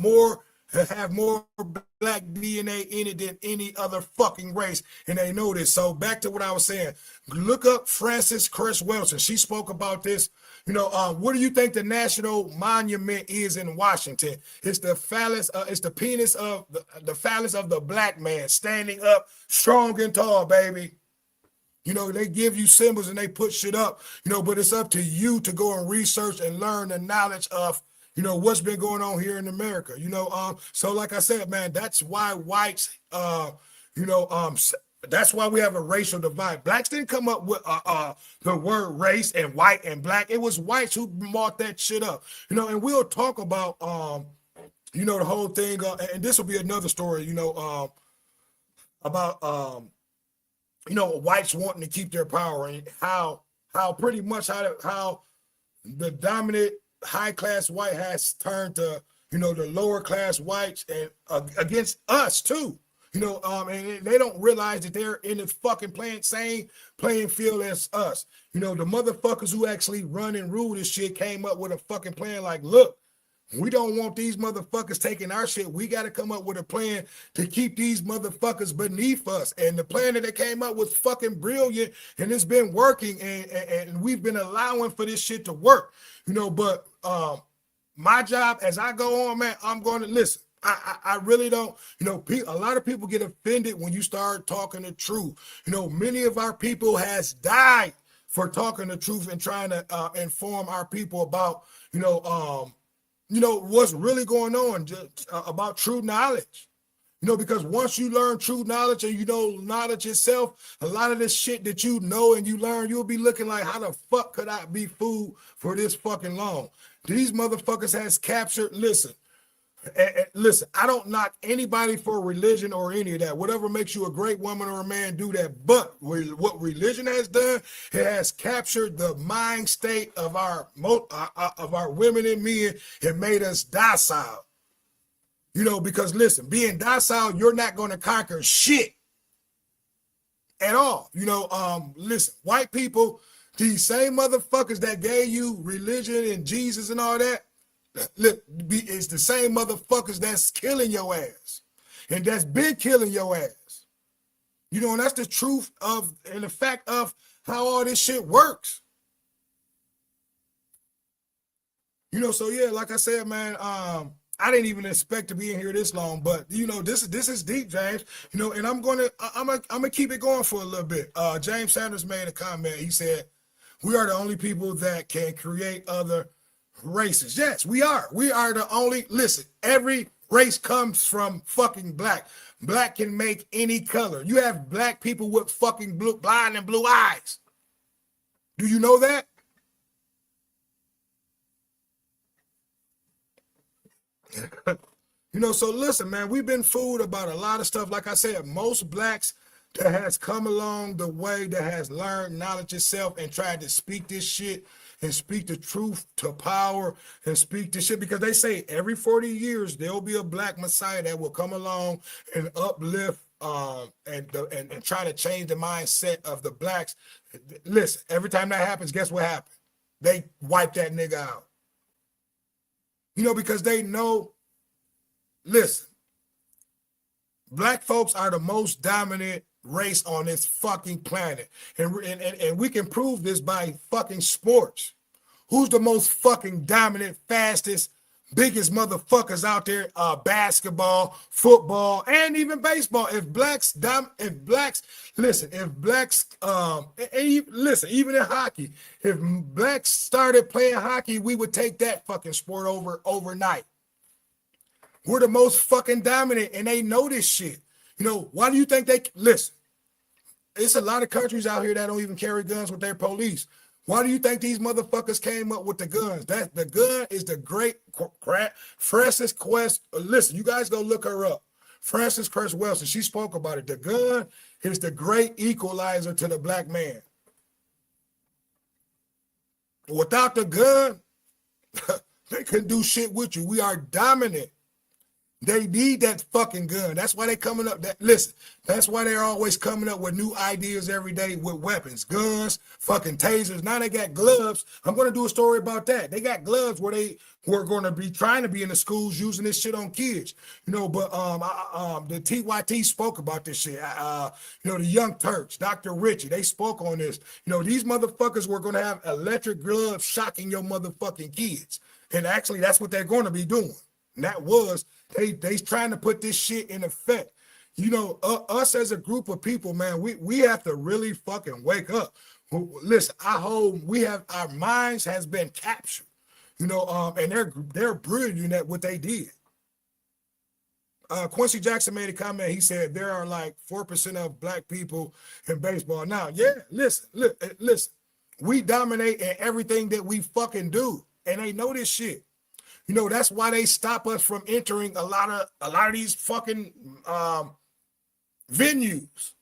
have more black DNA in it than any other fucking race, and they know this. So back to what I was saying. Look up Frances Cress Welsing. She spoke about this. What do you think the national monument is in Washington? It's the phallus. It's the penis of the phallus of the black man standing up, strong and tall, baby. They give you symbols and they put shit up. But it's up to you to go and research and learn the knowledge of what's been going on here in America. So like I said, man, that's why whites, that's why we have a racial divide. Blacks didn't come up with the word race and white and black. It was whites who marked that shit up. And we'll talk about the whole thing. And this will be another story. About whites wanting to keep their power, and how pretty much how the dominant high class white has turned to, you know, the lower class whites and against us too. You know, and they don't realize that they're in the fucking same playing field as us. You know, the motherfuckers who actually run and rule this shit came up with a fucking plan like, look, we don't want these motherfuckers taking our shit. We got to come up with a plan to keep these motherfuckers beneath us. And the plan that they came up was fucking brilliant, and it's been working, and we've been allowing for this shit to work. You know, but my job as I go on, man, I'm going to listen. I really don't, you know, a lot of people get offended when you start talking the truth. You know, many of our people has died for talking the truth and trying to inform our people about, you know, what's really going on, just, about true knowledge. You know, because once you learn true knowledge and you know knowledge itself, a lot of this shit that you know and you learn, you'll be looking like, how the fuck could I be fooled for this fucking long? These motherfuckers has captured, listen, listen, I don't knock anybody for religion or any of that. Whatever makes you a great woman or a man, do that. But what religion has done, it has captured the mind state of our women and men and made us docile. You know, because listen, being docile, you're not going to conquer shit at all. You know, listen, white people, these same motherfuckers that gave you religion and Jesus and all that, it's the same motherfuckers that's killing your ass and that's been killing your ass. You know, and that's the truth of and the fact of how all this shit works. You know, so yeah, like I said, man, I didn't even expect to be in here this long, but you know, this is deep, James. You know, and I'm gonna keep it going for a little bit. James Sanders made a comment. He said, "We are the only people that can create other races." Yes, we are. We are the only, listen, every race comes from fucking black. Black can make any color. You have black people with fucking blind and blue eyes. Do you know that? You know, so listen, man, we've been fooled about a lot of stuff. Like I said, most blacks that has come along the way, that has learned knowledge itself and tried to speak this shit and speak the truth to power and speak this shit, because they say every 40 years there'll be a black messiah that will come along and uplift and try to change the mindset of the blacks. Listen, every time that happens, guess what happens? They wipe that nigga out. You know, because they know, listen, black folks are the most dominant race on this fucking planet. And we can prove this by fucking sports. Who's the most fucking dominant, fastest, biggest motherfuckers out there? Basketball, football, and even baseball. If blacks, listen, even in hockey, if blacks started playing hockey, we would take that fucking sport overnight. We're the most fucking dominant, and they know this shit. You know, why do you think listen, it's a lot of countries out here that don't even carry guns with their police. Why do you think these motherfuckers came up with the guns? That the gun is the great Frances Quest. Listen, you guys go look her up. Frances Cress Welsing, she spoke about it. The gun is the great equalizer to the black man. Without the gun, they couldn't do shit with you. We are dominant. They need that fucking gun. That's why they coming up. Listen, that's why they're always coming up with new ideas every day with weapons, guns, fucking tasers. Now they got gloves. I'm going to do a story about that. They got gloves where they were going to be trying to be in the schools using this shit on kids. You know, but the TYT spoke about this shit. You know, the Young Turks, Dr. Richie, they spoke on this. You know, these motherfuckers were going to have electric gloves shocking your motherfucking kids. And actually, that's what they're going to be doing. And that was, they trying to put this shit in effect. You know, us as a group of people, man, we have to really fucking wake up. Listen, our minds has been captured. You know, and they're brilliant at what they did. Quincy Jackson made a comment. He said there are like 4% of black people in baseball. Now, yeah, listen. We dominate in everything that we fucking do, and they know this shit. You know, that's why they stop us from entering a lot of these fucking venues.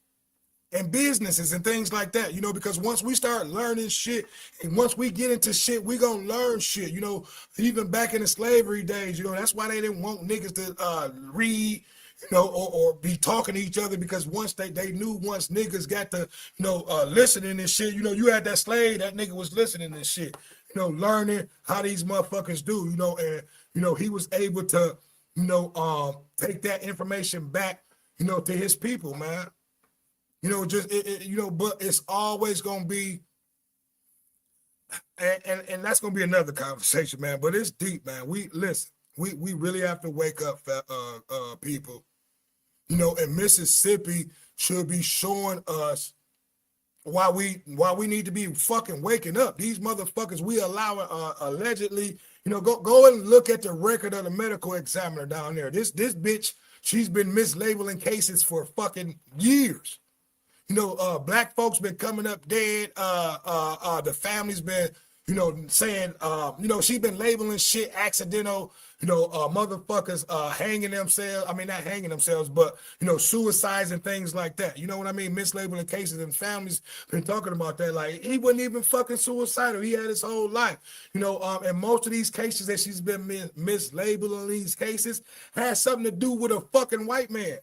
and businesses and things like that, you know, because once we start learning shit and once we get into shit, we gonna learn shit, you know, even back in the slavery days, you know, that's why they didn't want niggas to read, you know, or be talking to each other, because once they knew once niggas got to, you know, listening and shit, you know, you had that slave, that nigga was listening and shit, you know, learning how these motherfuckers do, you know, and, you know, he was able to, you know, take that information back, you know, to his people, man. You know, just you know, but it's always gonna be, and that's gonna be another conversation, man. But it's deep, man. We listen. We really have to wake up, people. You know, and Mississippi should be showing us why we need to be fucking waking up. These motherfuckers we allowing allegedly. You know, go and look at the record of the medical examiner down there. This bitch, she's been mislabeling cases for fucking years. You know, black folks been coming up dead. The family's been, you know, saying, you know, she been labeling shit accidental, you know, motherfuckers hanging themselves. I mean, not hanging themselves, but, you know, suicides and things like that. You know what I mean? Mislabeling cases, and families been talking about that. Like, he wasn't even fucking suicidal. He had his whole life. You know, and most of these cases that she's been mislabeling, these cases has something to do with a fucking white man.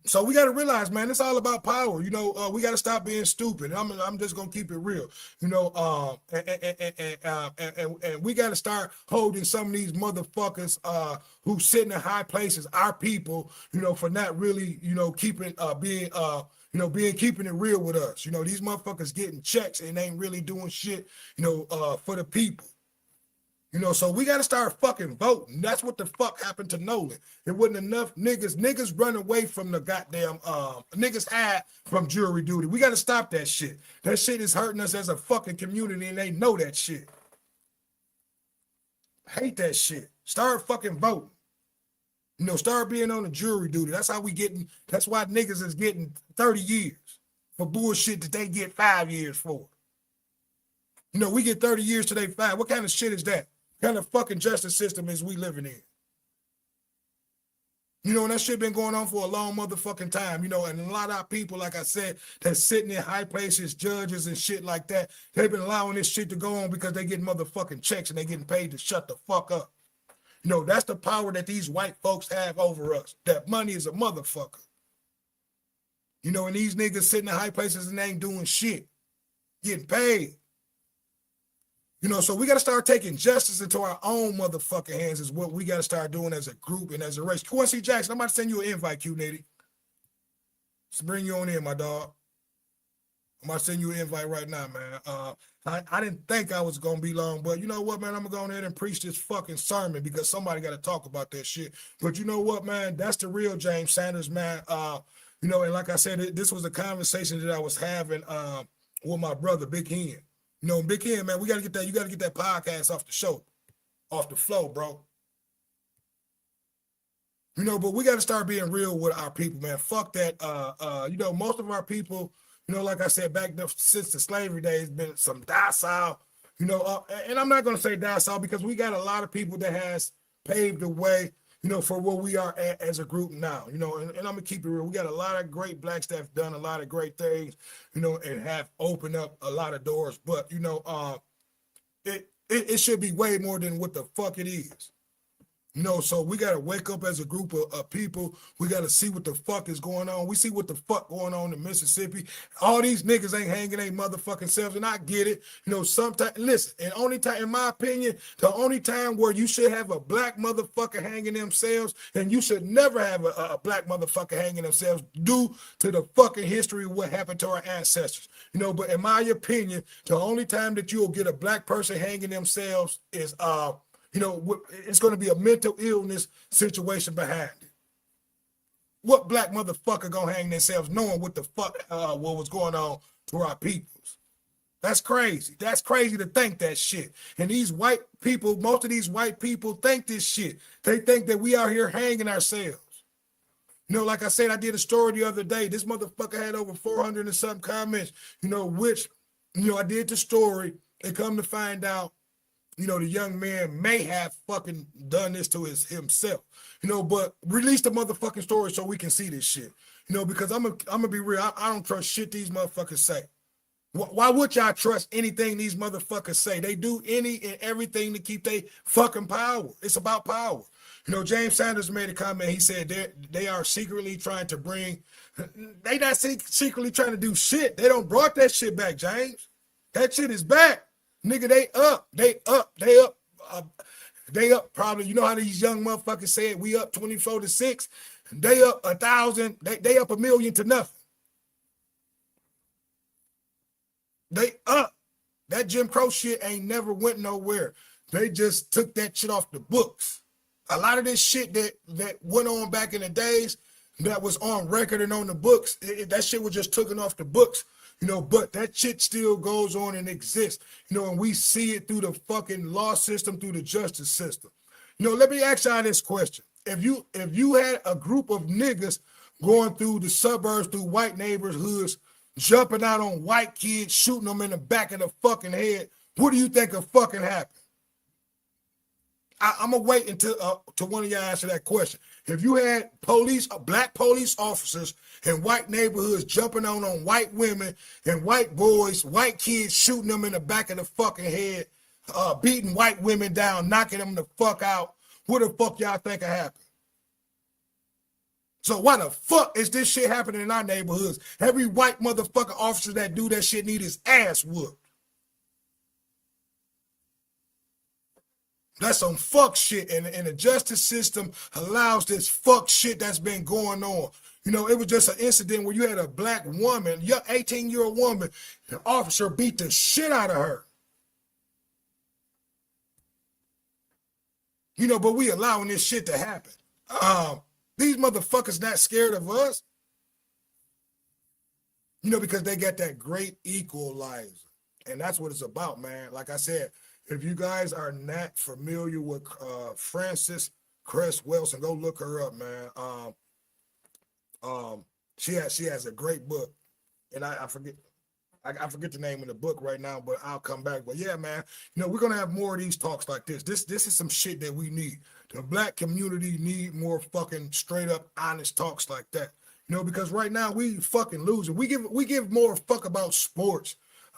So we got to realize, man, it's all about power. You know, we got to stop being stupid. I'm just gonna keep it real. You know, and we got to start holding some of these motherfuckers who sitting in high places, our people, you know, for not really, you know, keeping keeping it real with us. You know, these motherfuckers getting checks and ain't really doing shit, you know, for the people. You know, so we got to start fucking voting. That's what the fuck happened to Nolan. It wasn't enough niggas run away from the goddamn, niggas hide from jury duty. We got to stop that shit. That shit is hurting us as a fucking community, and they know that shit. Hate that shit. Start fucking voting. You know, start being on the jury duty. That's how that's why niggas is getting 30 years for bullshit that they get 5 years for. You know, we get 30 years to they 5. What kind of shit is that? Kind of fucking justice system is we living in? You know, and that shit been going on for a long motherfucking time, you know, and a lot of our people, like I said, that's sitting in high places, judges and shit like that, they've been allowing this shit to go on because they getting motherfucking checks and they getting paid to shut the fuck up. You know, that's the power that these white folks have over us. That money is a motherfucker. You know, and these niggas sitting in high places and they ain't doing shit, getting paid. You know, so we got to start taking justice into our own motherfucking hands is what we got to start doing as a group and as a race. Quincy Jackson, I'm about to send you an invite, Q-Nitty. Let's bring you on in, my dog. I'm about to send you an invite right now, man. I didn't think I was going to be long, but you know what, man? I'm going to go ahead and preach this fucking sermon because somebody got to talk about that shit. But you know what, man? That's the real James Sanders, man. You know, and like I said, this was a conversation that I was having with my brother, Big Hen. You know, Big Hen, man, we got to get that. You got to get that podcast off the show, off the flow, bro. You know, but we got to start being real with our people, man. Fuck that. You know, most of our people, you know, like I said, back since the slavery days, been some docile, you know, and I'm not going to say docile because we got a lot of people that has paved the way, you know, for where we are at as a group now, you know, and I'm going to keep it real. We got a lot of great black staff done a lot of great things, you know, and have opened up a lot of doors. But, you know, it should be way more than what the fuck it is. You know, so we got to wake up as a group of people. We got to see what the fuck is going on. We see what the fuck going on in Mississippi. All these niggas ain't hanging their motherfucking selves, and I get it. You know, sometimes, listen, and only time, in my opinion, the only time where you should have a black motherfucker hanging themselves, and you should never have a black motherfucker hanging themselves due to the fucking history of what happened to our ancestors. You know, but in my opinion, the only time that you'll get a black person hanging themselves is, you know, it's going to be a mental illness situation behind it. What black motherfucker gonna hang themselves knowing what the fuck what was going on to our peoples? That's crazy. That's crazy to think that shit. And these white people, most of these white people think this shit. They think that we out here hanging ourselves. You know, like I said, I did a story the other day. This motherfucker had over 400 and something comments, you know, which, you know, I did the story and come to find out, The young man may have fucking done this to himself, but release the motherfucking story so we can see this shit, because I'm gonna be real. I don't trust shit these motherfuckers say. Why would y'all trust anything these motherfuckers say? They do any and everything to keep their fucking power. It's about power. James Sanders made a comment. He said they are secretly trying to bring. They not secretly trying to do shit. They don't brought that shit back, James. That shit is back, nigga. They up. They up. Probably. You know how these young motherfuckers said we up 24-6. They up 1,000. They up 1,000,000 to nothing. They up. That Jim Crow shit ain't never went nowhere. They just took that shit off the books. A lot of this shit that went on back in the days that was on record and on the books, that shit was just taken off the books, but that shit still goes on and exists, and we see it through the fucking law system, through the justice system. Let me ask y'all this question. If you had a group of niggas going through the suburbs, through white neighborhoods, jumping out on white kids, shooting them in the back of the fucking head, what do you think would fucking happen? I'm gonna wait until to one of y'all answer that question. If you had black police officers in white neighborhoods jumping on white women and white boys, white kids, shooting them in the back of the fucking head, beating white women down, knocking them the fuck out, what the fuck y'all think would happen? So why the fuck is this shit happening in our neighborhoods? Every white motherfucking officer that do that shit need his ass whooped. That's some fuck shit, and the justice system allows this fuck shit that's been going on. It was just an incident where you had a black woman, young 18-year-old woman, the officer beat the shit out of her. But we allowing this shit to happen. These motherfuckers not scared of us, because they got that great equalizer. And that's what it's about, man. Like I said, if you guys are not familiar with Frances Cress Wilson, go look her up, man. She has a great book, and I forget the name of the book right now, but I'll come back. But yeah, man, we're gonna have more of these talks like this. This is some shit that we need. The black community need more fucking straight up honest talks like that. Because right now we fucking losing. We give more fuck about sports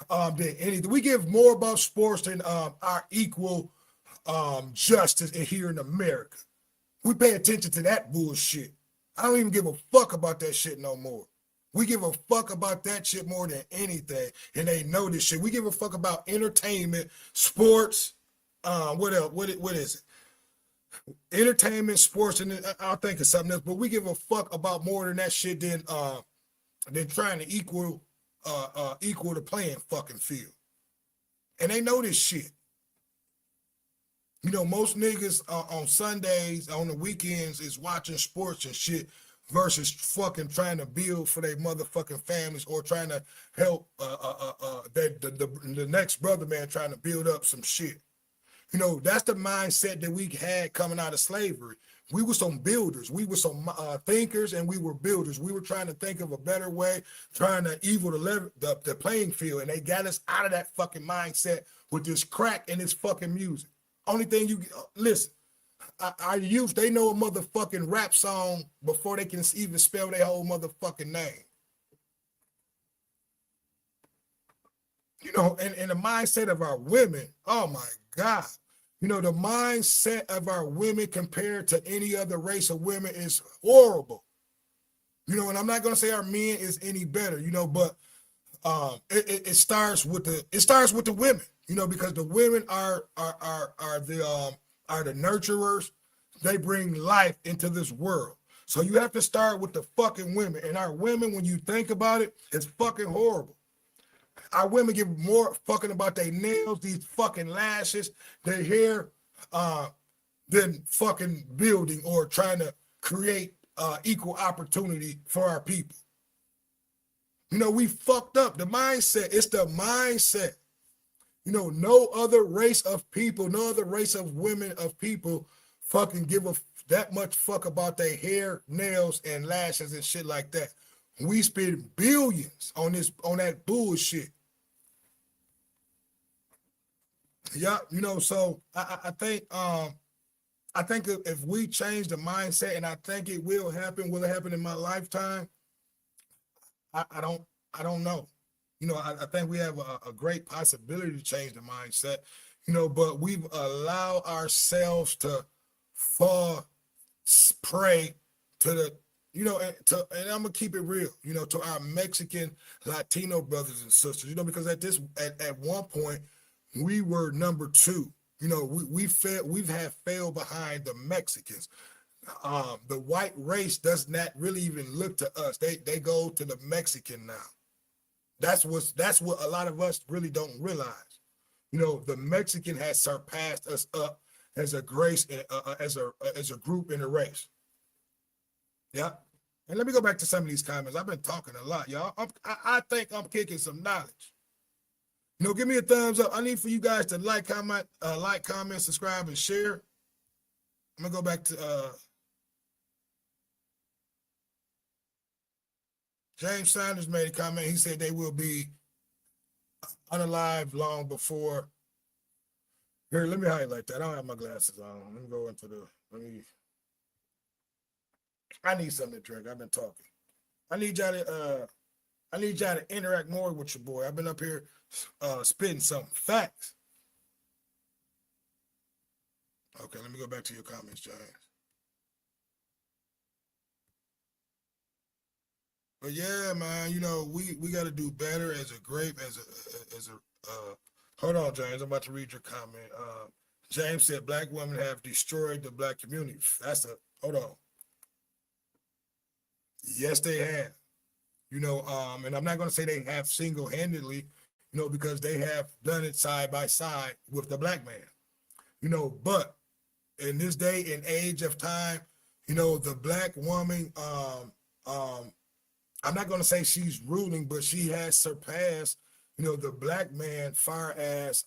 than anything. We give more about sports than our equal justice here in America. We pay attention to that bullshit. I don't even give a fuck about that shit no more. We give a fuck about that shit more than anything, and they know this shit. We give a fuck about entertainment, sports. What else? What is it? Entertainment, sports, and I'll think of something else. But we give a fuck about more than that shit than trying to equal the playing fucking field. And they know this shit. Most niggas on Sundays, on the weekends, is watching sports and shit versus fucking trying to build for their motherfucking families or trying to help the next brother man trying to build up some shit. That's the mindset that we had coming out of slavery. We were some builders. We were some thinkers, and we were builders. We were trying to think of a better way, trying to equal the playing field, and they got us out of that fucking mindset with this crack and this fucking music. Only thing you listen, our youth, they know a motherfucking rap song before they can even spell their whole motherfucking name. And the mindset of our women, oh my God. The mindset of our women compared to any other race of women is horrible. And I'm not gonna say our men is any better, but it starts with the women, because the women are the nurturers. They bring life into this world. So you have to start with the fucking women. And our women, when you think about it, it's fucking horrible. Our women give more fucking about their nails, these fucking lashes, their hair, than fucking building or trying to create equal opportunity for our people. We fucked up the mindset. It's the mindset. No other race of people, no other race of women of people fucking give that much fuck about their hair, nails, and lashes and shit like that. We spend billions on that bullshit. Yeah, so I think if we change the mindset, and I think it will happen. Will it happen in my lifetime? I don't know. I think we have a great possibility to change the mindset. But we've allowed ourselves to fall prey to the and I'm gonna keep it real, to our Mexican Latino brothers and sisters, because at one point we were number two. We've had failed behind the Mexicans. The white race does not really even look to us. They go to the Mexican now. That's what a lot of us really don't realize. The Mexican has surpassed us up as a grace, as a group in a race. Yeah. And let me go back to some of these comments. I've been talking a lot, y'all. I think I'm kicking some knowledge. Give me a thumbs up. I need for you guys to like, comment, subscribe, and share. I'm gonna go back to James Sanders made a comment. He said they will be unalive long before. Here, let me highlight that. I don't have my glasses on. Let me go into I need something to drink. I've been talking. I need y'all to interact more with your boy. I've been up here spitting some facts. Okay, let me go back to your comments, James. But yeah, man, we got to do better as a grape, as a hold on, James. I'm about to read your comment. James said black women have destroyed the black community. Hold on. Yes, they have. And I'm not going to say they have single-handedly, because they have done it side by side with the black man. But in this day and age of time, the black woman, I'm not going to say she's ruling, but she has surpassed, the black man far as,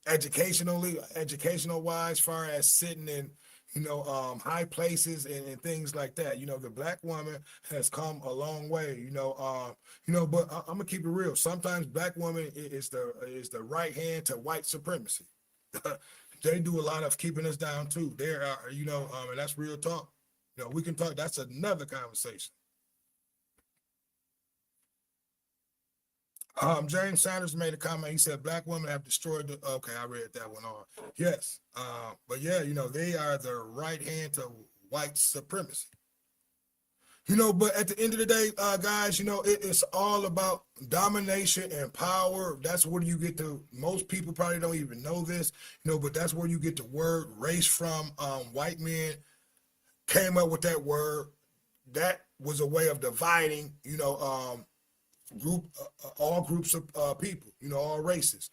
educational wise, far as sitting in, high places and things like that. The black woman has come a long way, but I'm gonna keep it real. Sometimes black woman is the right hand to white supremacy. They do a lot of keeping us down too. There are, and that's real talk. We can talk. That's another conversation. James Sanders made a comment. He said black women have destroyed the. Okay, I read that one on. Yes. But yeah, they are the right hand to white supremacy. But at the end of the day, guys, it's all about domination and power. That's where you get to. Most people probably don't even know this, but that's where you get the word race from. White men came up with that word. That was a way of dividing, all groups of people, all races,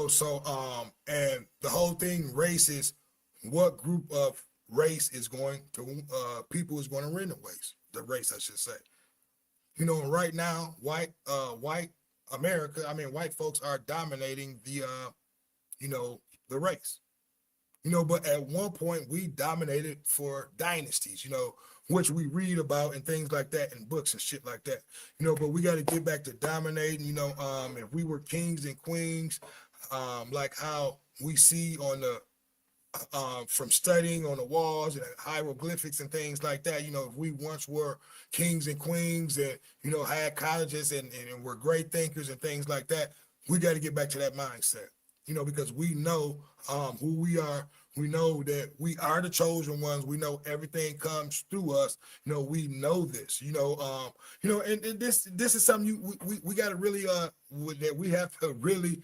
so and the whole thing, race is what group of race is going to people is going to win the race, I should say. Right now, white America, white folks are dominating the race. But at one point we dominated for dynasties, which we read about and things like that in books and shit like that. But we got to get back to dominating, if we were kings and queens, like how we see on the from studying on the walls and hieroglyphics and things like that, if we once were kings and queens and, had colleges and were great thinkers and things like that, we got to get back to that mindset, because we know who we are. We know that we are the chosen ones. We know everything comes through us. We know this, and this is something we got to really, that we have to really,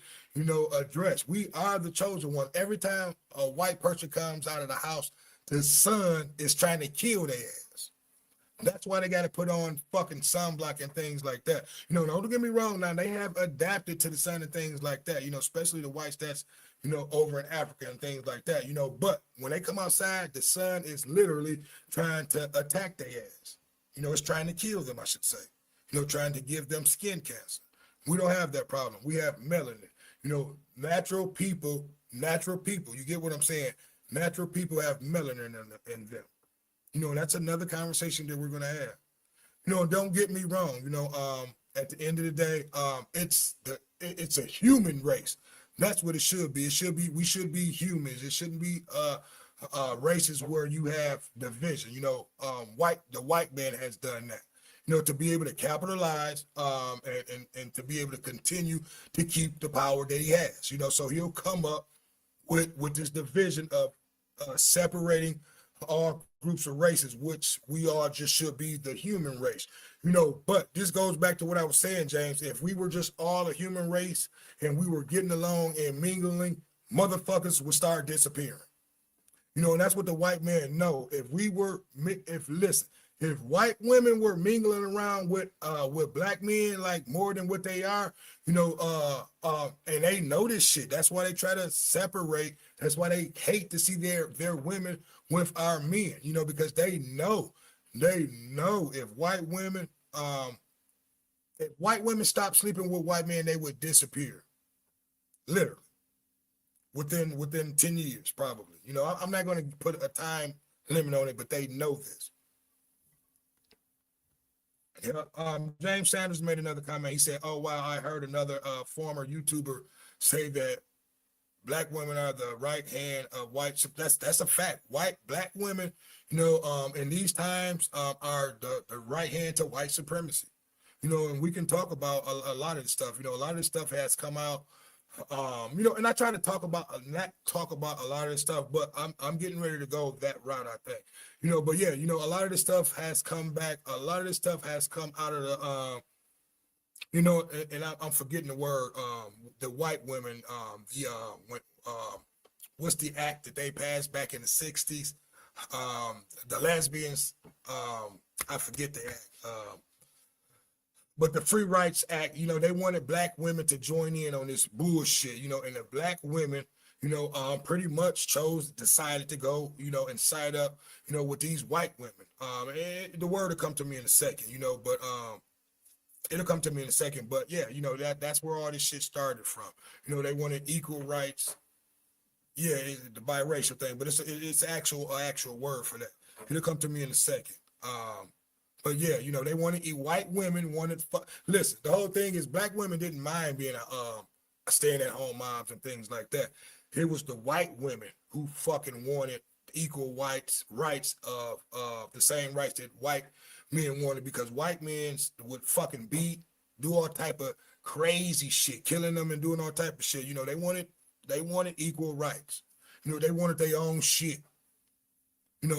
address. We are the chosen one. Every time a white person comes out of the house, the sun is trying to kill their ass. That's why they got to put on fucking sunblock and things like that. Don't get me wrong. Now they have adapted to the sun and things like that. Especially the whites that's over in Africa and things like that. But when they come outside, the sun is literally trying to attack their ass. It's trying to kill them, I should say. Trying to give them skin cancer. We don't have that problem. We have melanin. Natural people. You get what I'm saying? Natural people have melanin in them. That's another conversation that we're going to have. Don't get me wrong. at the end of the day, it's a human race. That's what it should be. It should be, we should be humans. It shouldn't be races where you have division. The white man has done that. To be able to capitalize and to be able to continue to keep the power that he has. So he'll come up with this division of separating all groups of races, which we all just should be the human race. But this goes back to what I was saying, James. If we were just all a human race and we were getting along and mingling, motherfuckers would start disappearing. And that's what the white man know. If white women were mingling around with black men like more than what they are, and they know this shit. That's why they try to separate. That's why they hate to see their women with our men, because they know if white women stop sleeping with white men, they would disappear. Literally. Within 10 years, probably. I'm not going to put a time limit on it, but they know this. James Sanders made another comment. He said, "Oh wow, I heard another former YouTuber say that black women are the right hand of white. That's a fact. Black women, in these times, are the right hand to white supremacy. And we can talk about a lot of this stuff. A lot of this stuff has come out. And I try to not talk about a lot of this stuff, but I'm getting ready to go that route, I think. But yeah, a lot of this stuff has come back. A lot of this stuff has come out of the and I'm forgetting the word, the white women, what's the act that they passed back in the 60s? The lesbians, I forget the act. But the Free Rights Act, they wanted black women to join in on this bullshit, and the black women, pretty much decided to go, and side up, with these white women. And the word will come to me in a second, but it'll come to me in a second. But yeah, that's where all this shit started from. They wanted equal rights. Yeah, the biracial thing, but it's actual word for that. It'll come to me in a second. But yeah, they wanted white women listen, the whole thing is black women didn't mind being a staying at home moms and things like that. It was the white women who fucking wanted equal rights of the same rights that white men wanted, because white men would fucking beat, do all type of crazy shit, killing them and doing all type of shit. They wanted equal rights. They wanted their own shit.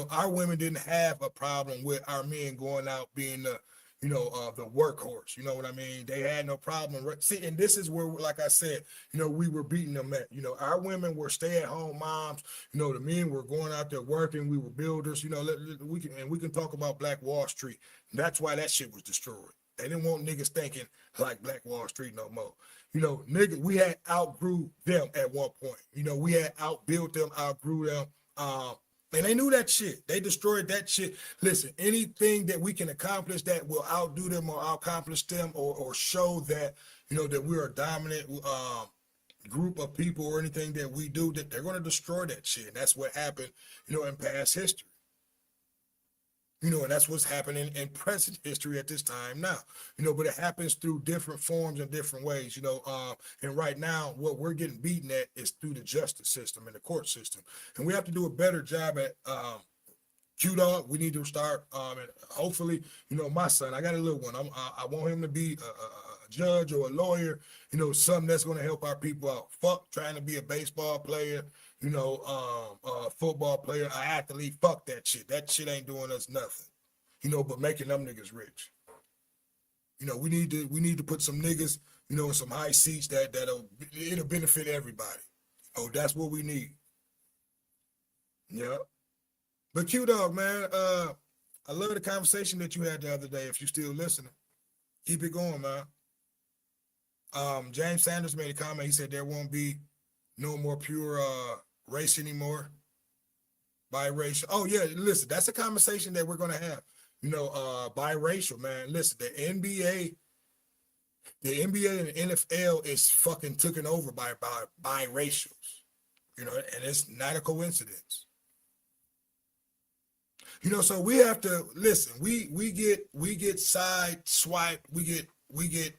Our women didn't have a problem with our men going out being the workhorse. You know what I mean? They had no problem. See, and this is where, like I said, we were beating them at. Our women were stay-at-home moms. The men were going out there working. We were builders. We can talk about Black Wall Street. That's why that shit was destroyed. They didn't want niggas thinking like Black Wall Street no more. Niggas, we had outgrew them at one point. We had outbuilt them, outgrew them. And they knew that shit. They destroyed that shit. Listen, anything that we can accomplish that will outdo them or accomplish them or show that, that we're a dominant group of people or anything that we do, that they're going to destroy that shit. And that's what happened, in past history. And that's what's happening in present history at this time now. But it happens through different forms and different ways, and right now what we're getting beaten at is through the justice system and the court system. And we have to do a better job at Q-Dog. We need to start, and hopefully, my son, I got a little one. I want him to be a judge or a lawyer, something that's going to help our people out. Fuck trying to be a baseball player, a football player, an athlete. Fuck that shit. That shit ain't doing us nothing, but making them niggas rich. We need to put some niggas, in some high seats it'll benefit everybody. Oh, that's what we need. Yeah. But Q-Dog, man, I love the conversation that you had the other day. If you're still listening, keep it going, man. James Sanders made a comment. He said there won't be no more pure race anymore. Biracial. Oh yeah, listen, that's a conversation that we're gonna have. Biracial, man. Listen, the NBA and the NFL is fucking taken over by biracials. And it's not a coincidence. So we have to listen. We get side swiped. We get we get,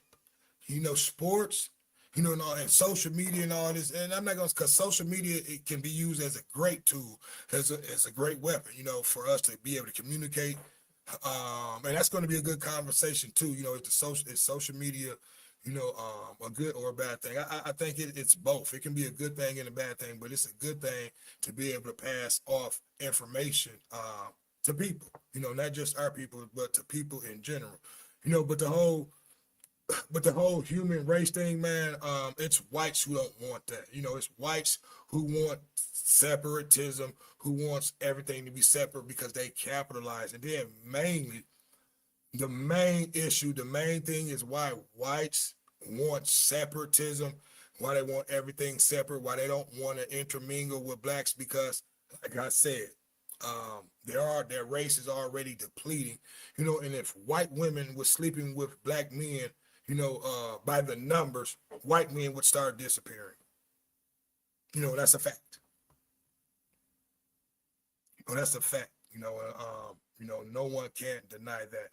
sports, and all, and social media and all this. And I'm not gonna, because social media, it can be used as a great tool, as a great weapon, for us to be able to communicate. And that's going to be a good conversation too. Is social media, a good or a bad thing? I think it's both. It can be a good thing and a bad thing, but it's a good thing to be able to pass off information to people. Not just our people, but to people in general. But the whole human race thing, man, it's whites who don't want that. It's whites who want separatism, who wants everything to be separate because they capitalize. And then mainly, the main issue, the main thing is why whites want separatism, why they want everything separate, why they don't want to intermingle with blacks, because, like I said, their race is already depleting, and if white women were sleeping with black men, by the numbers, white men would start disappearing. That's a fact. That's a fact. No one can't deny that.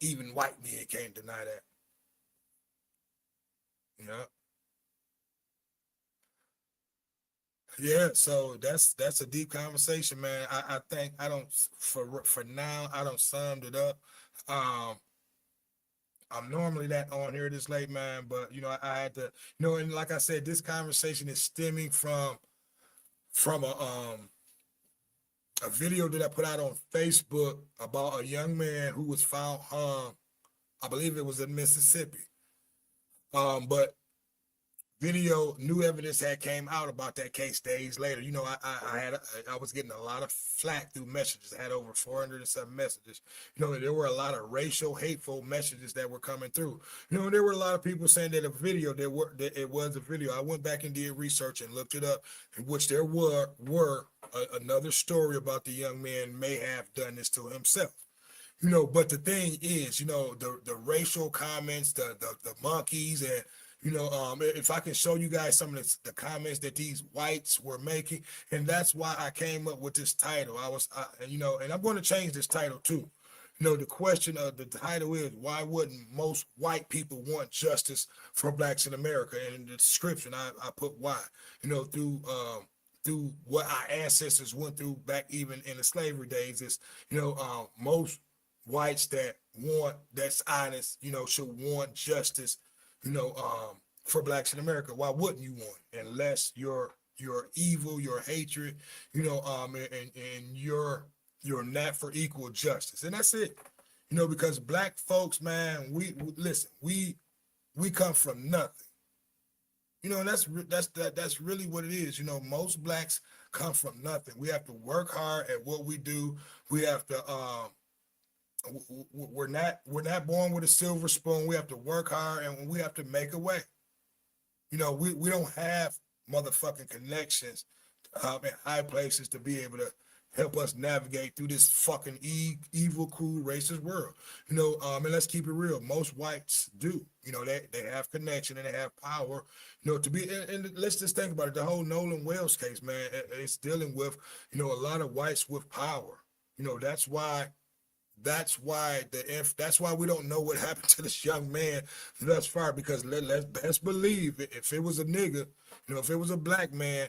Even white men can't deny that. Yeah. Yeah, so that's a deep conversation, man. I think I don't for now I don't summed it up. Um, I'm normally that on here this late, man, but I had to, and like I said, this conversation is stemming from a video that I put out on Facebook about a young man who was found hung. I believe it was in Mississippi. But new evidence had came out about that case days later. I was getting a lot of flack through messages. I had over 400 and some messages. There were a lot of racial, hateful messages that were coming through. There were a lot of people saying that that it was a video. I went back and did research and looked it up, in which there were another story about the young man may have done this to himself. But the thing is, the racial comments, the monkeys, and if I can show you guys some of the comments that these whites were making, and that's why I came up with this title. And I'm going to change this title too. The question of the title is, why wouldn't most white people want justice for blacks in America? And in the description, I put why. Through what our ancestors went through back even in the slavery days, is most whites that's honest, should want justice, for blacks in America. Why wouldn't you want it? Unless you're evil, your hatred, and you're not for equal justice. And that's it. Because black folks, man, listen, we come from nothing. And that's really what it is. Most blacks come from nothing. We have to work hard at what we do. We have to we're not born with a silver spoon. We have to work hard and we have to make a way. We don't have motherfucking connections in high places to be able to help us navigate through this fucking evil, cruel, racist world. And let's keep it real. Most whites do. They have connection and they have power. To be and let's just think about it. The whole Nolan Wells case, man, it's dealing with a lot of whites with power. That's why. That's why we don't know what happened to this young man thus far, because let's believe if it was a nigga, if it was a black man,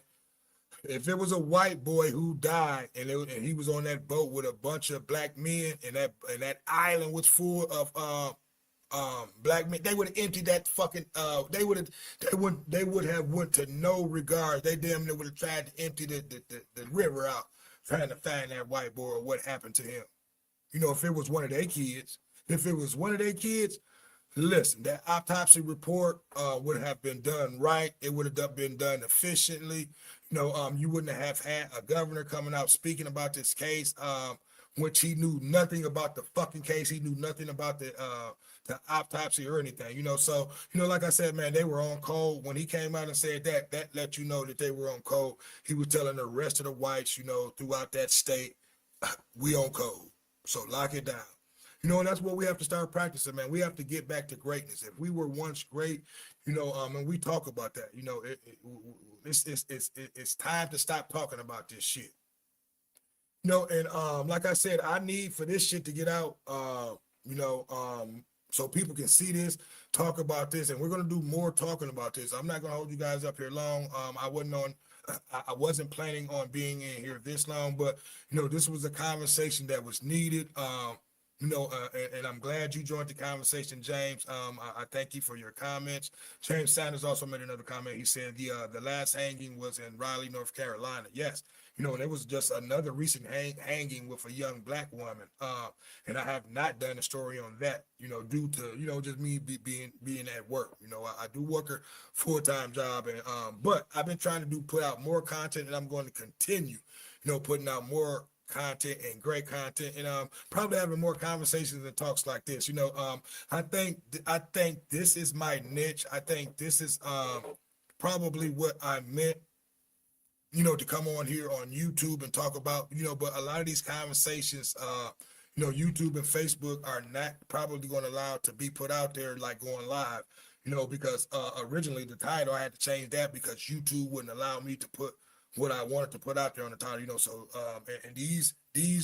if it was a white boy who died and he was on that boat with a bunch of black men, and that island was full of black men, they would have emptied that fucking they would have went to no regard. They damn near would have tried to empty the river out trying to find that white boy or what happened to him. If it was one of their kids, listen, that autopsy report would have been done right. It would have been done efficiently. You wouldn't have had a governor coming out speaking about this case, which he knew nothing about the fucking case. He knew nothing about the autopsy or anything. So like I said, man, they were on code. When he came out and said that let you know that they were on code. He was telling the rest of the whites, throughout that state, we on code. So lock it down. And that's what we have to start practicing, man. We have to get back to greatness. If we were once great, and we talk about that, it's time to stop talking about this shit. And like I said, I need for this shit to get out, so people can see this, talk about this, and we're gonna do more talking about this. I'm not gonna hold you guys up here long. I wasn't planning on being in here this long, but this was a conversation that was needed. And I'm glad you joined the conversation, James. I thank you for your comments. James Sanders also made another comment. He said the last hanging was in Raleigh, North Carolina. Yes, and it was just another recent hanging with a young black woman. And I have not done a story on that, due to just me being at work. I do work a full-time job, and but I've been trying to put out more content, and I'm going to continue, putting out more content and great content, and probably having more conversations and talks like this. I think this is my niche. I think this is probably what I meant, to come on here on YouTube and talk about, but a lot of these conversations, YouTube and Facebook are not probably going to allow to be put out there like going live, because originally the title, I had to change that because YouTube wouldn't allow me to put what I wanted to put out there on the title, so and these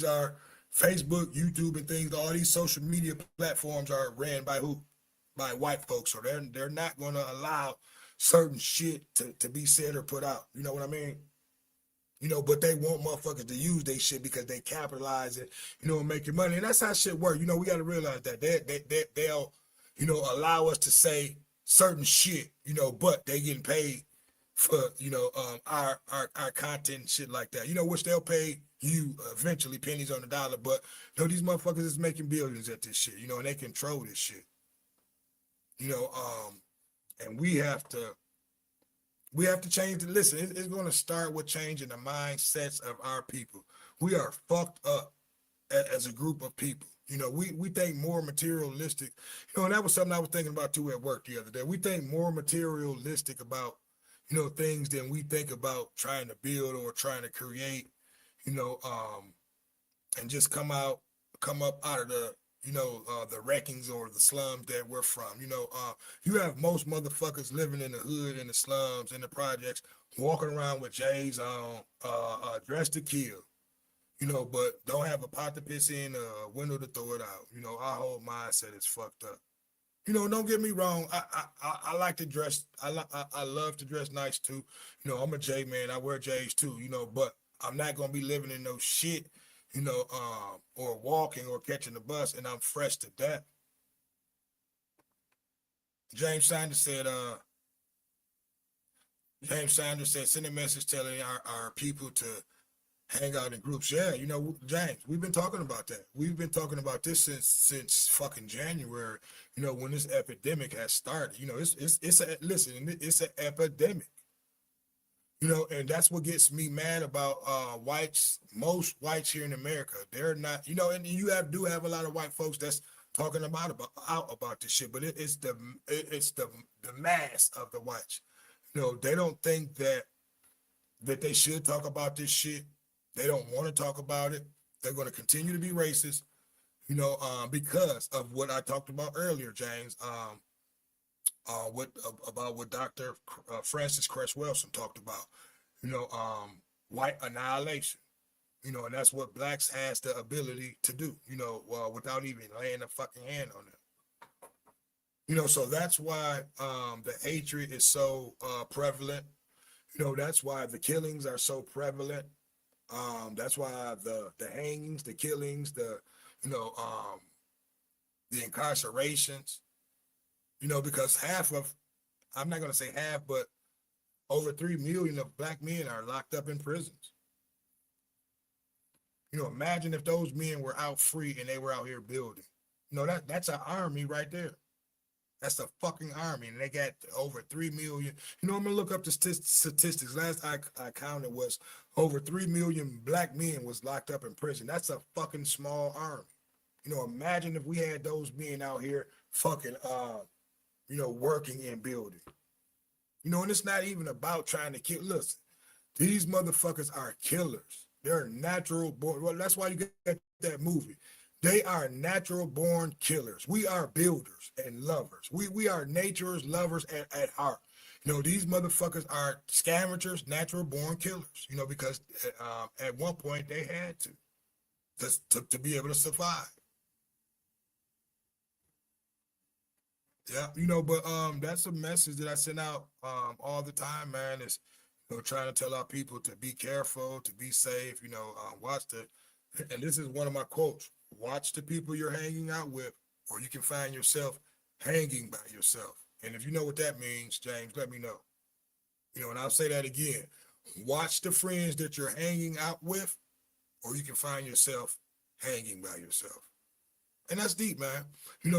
are Facebook, YouTube, and things. All these social media platforms are ran by who? By white folks, so they're not going to allow certain shit to be said or put out. You know what I mean? But they want motherfuckers to use their shit because they capitalize it, and make your money. And that's how shit work. We got to realize that they'll, allow us to say certain shit, but they getting paid for, our content and shit like that, which they'll pay you eventually pennies on the dollar. But, these motherfuckers is making billions at this shit, and they control this shit, and we have to change the, listen, it's going to start with changing the mindsets of our people. We are fucked up as a group of people. We think more materialistic, and that was something I was thinking about too at work the other day. We think more materialistic about, things than we think about trying to build or trying to create, and just come up out of the wreckings or the slums that we're from. You have most motherfuckers living in the hood, in the slums, in the projects, walking around with J's on, dressed to kill, but don't have a pot to piss in, a window to throw it out. Our whole mindset is fucked up. Don't get me wrong. I like to dress. I love to dress nice too. I'm a J man. I wear J's too. But I'm not gonna be living in no shit, or walking or catching the bus, and I'm fresh to death. James Sanders said, send a message telling our people to hang out in groups. Yeah, James, we've been talking about that. We've been talking about this since fucking January, when this epidemic has started. It's an epidemic. And that's what gets me mad about whites. Most whites here in America, they're not, and you do have a lot of white folks that's talking about this shit, but it's the mass of the whites. They don't think that they should talk about this shit. They don't want to talk about it. They're going to continue to be racist, because of what I talked about earlier, James. About what Dr. Francis Cress Wilson talked about, white annihilation, and that's what blacks has the ability to do, without even laying a fucking hand on them. So that's why the hatred is so prevalent. That's why the killings are so prevalent. That's why the hangings, the killings, the incarcerations, because I'm not going to say half, but over 3 million of black men are locked up in prisons. Imagine if those men were out free and they were out here building. That's an army right there. That's a fucking army, and they got over 3 million. I'm gonna look up the statistics. Last I counted was over 3 million black men was locked up in prison. That's a fucking small army. Imagine if we had those men out here fucking working and building. And it's not even about trying to kill. Listen, these motherfuckers are killers. They're natural born. Well, that's why you get that movie. They are natural born killers. We are builders and lovers. We are nature's lovers at heart. These motherfuckers are scavengers, natural born killers, because at one point they had to be able to survive. Yeah, but that's a message that I send out all the time, man. Is trying to tell our people to be careful, to be safe. Watch the, and this is one of my quotes: watch the people you're hanging out with, or you can find yourself hanging by yourself. And if you know what that means, James, let me know. And I'll say that again: watch the friends that you're hanging out with, or you can find yourself hanging by yourself. And that's deep, man.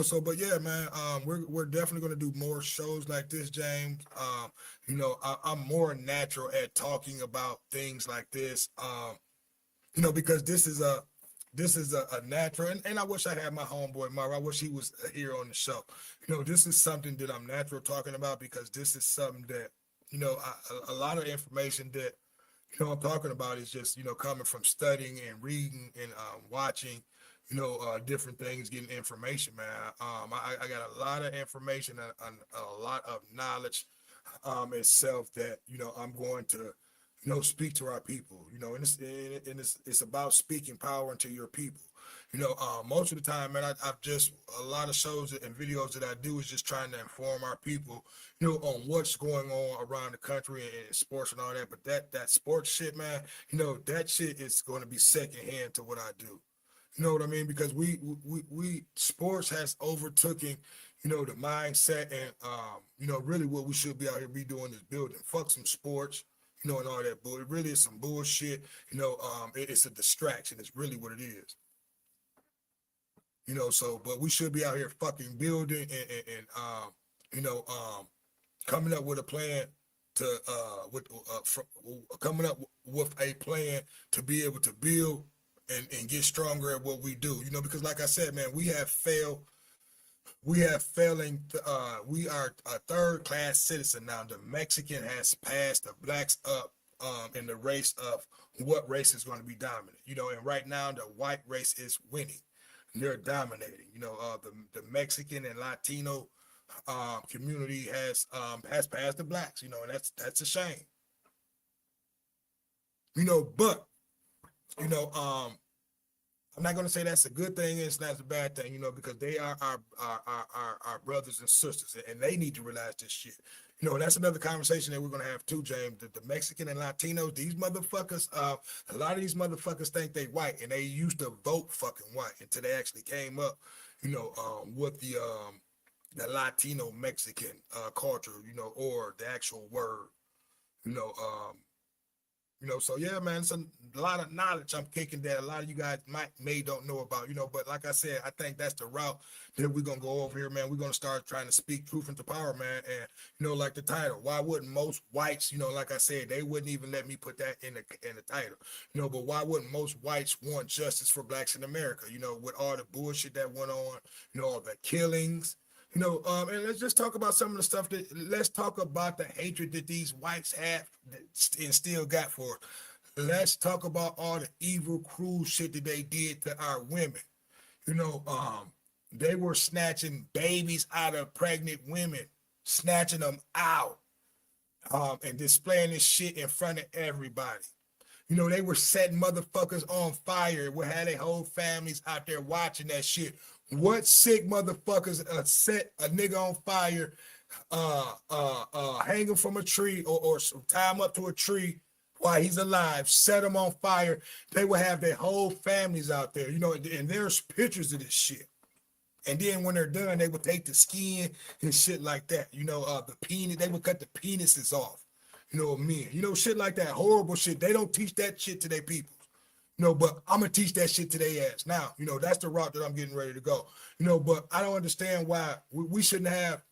So but yeah, man, we're definitely gonna do more shows like this, James. I'm more natural at talking about things like this. Because this is a natural, and I wish I had my homeboy Mar. I wish he was here on the show. This is something that I'm natural talking about because this is something that a lot of information that I'm talking about is just coming from studying and reading and watching different things, getting information, man. I got a lot of information and a lot of knowledge itself that I'm going to speak to our people, and it's about speaking power into your people. Most of the time, man, I've just a lot of shows and videos that I do is just trying to inform our people, on what's going on around the country and sports and all that. But that sports shit, man, that shit is going to be secondhand to what I do. You know what I mean? Because we sports has overtaken, the mindset and really what we should be out here be doing is building. Fuck some sports, and all that. But it really is some bullshit. It's a distraction. It's really what it is. So but we should be out here fucking building you know, coming up with a plan to coming up with a plan to be able to build and get stronger at what we do. Because like I said, man, we are a third class citizen now. The Mexican has passed the blacks up in the race of what race is going to be dominant. And right now the white race is winning. They're dominating. The Mexican and Latino community has passed the blacks. And that's a shame. But you know I'm not going to say that's a good thing. It's not a bad thing, because they are our brothers and sisters, and they need to realize this shit. And that's another conversation that we're going to have too, James. The Mexican and Latinos, these motherfuckers, a lot of these motherfuckers think they white, and they used to vote fucking white until they actually came up, with the Latino Mexican culture, or the actual word, you know, um, so yeah, man, it's a lot of knowledge I'm kicking that a lot of you guys may don't know about, but like I said, I think that's the route that we're gonna go over here, man. We're gonna start trying to speak truth into power, man. And like the title, why wouldn't most whites, like I said, they wouldn't even let me put that in the title, but why wouldn't most whites want justice for blacks in America, with all the bullshit that went on, all the killings, and let's just talk about some of the stuff let's talk about the hatred that these whites have and still got for us. Let's talk about all the evil, cruel shit that they did to our women. You know, they were snatching babies out of pregnant women, snatching them out, and displaying this shit in front of everybody. They were setting motherfuckers on fire. We had their whole families out there watching that shit. What sick motherfuckers set a nigga on fire, hang him from a tree or tie him up to a tree while he's alive, set him on fire. They would have their whole families out there, and there's pictures of this shit. And then when they're done, they would take the skin and shit like that. The penis, they would cut the penises off. Men. Shit like that, horrible shit. They don't teach that shit to their people. But I'm gonna teach that shit to their ass. Now, that's the route that I'm getting ready to go. But I don't understand why we should have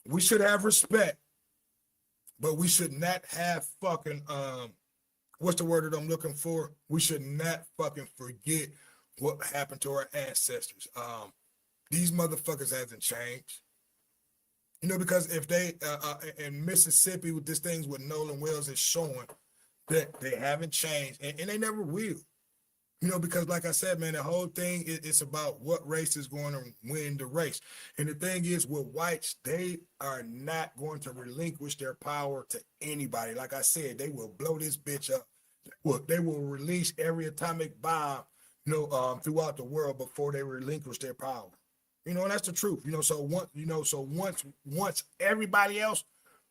respect, but we should not have fucking what's the word that I'm looking for? We should not fucking forget what happened to our ancestors. These motherfuckers hasn't changed. Because if they in Mississippi with these things with Nolan Wells is showing that they haven't changed and they never will. Because like I said, man, the whole thing it's about what race is going to win the race. And the thing is with whites, they are not going to relinquish their power to anybody. Like I said, they will blow this bitch up. They will release every atomic bomb, throughout the world before they relinquish their power. You know, and that's the truth. You know, so once everybody else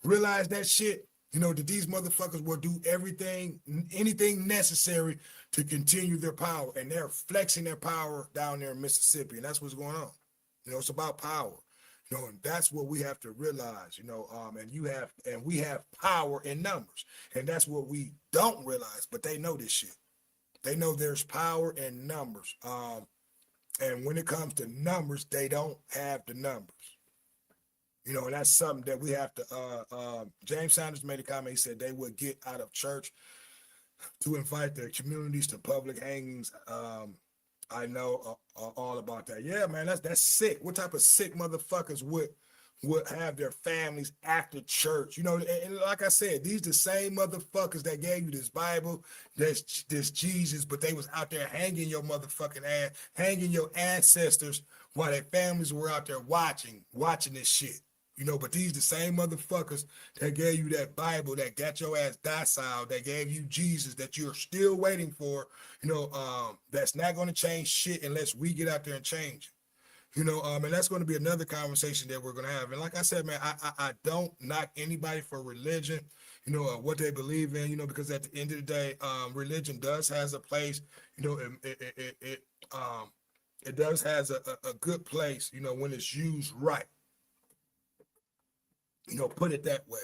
realize that shit, you know, that these motherfuckers will do everything, anything necessary to continue their power, and they're flexing their power down there in Mississippi, and that's what's going on. You know, it's about power. You know, and that's what we have to realize. You know, and we have power in numbers, and that's what we don't realize. But they know this shit. They know there's power in numbers. And when it comes to numbers, they don't have the numbers. You know, and that's something that we have to. James Sanders made a comment. He said they would get out of church to invite their communities to public hangings. I know all about that. Yeah, man, that's sick. What type of sick motherfuckers would have their families after church? You know, and like I said, these the same motherfuckers that gave you this Bible, this Jesus, but they was out there hanging your motherfucking ass, hanging your ancestors while their families were out there watching this shit. You know, but these the same motherfuckers that gave you that Bible, that got your ass docile, that gave you Jesus, that you're still waiting for, you know, that's not going to change shit unless we get out there and change it. You know, and that's going to be another conversation that we're going to have. And like I said, man, I don't knock anybody for religion, you know, what they believe in, you know, because at the end of the day, religion does has a place, you know, it does has a good place, you know, when it's used right. You know, put it that way.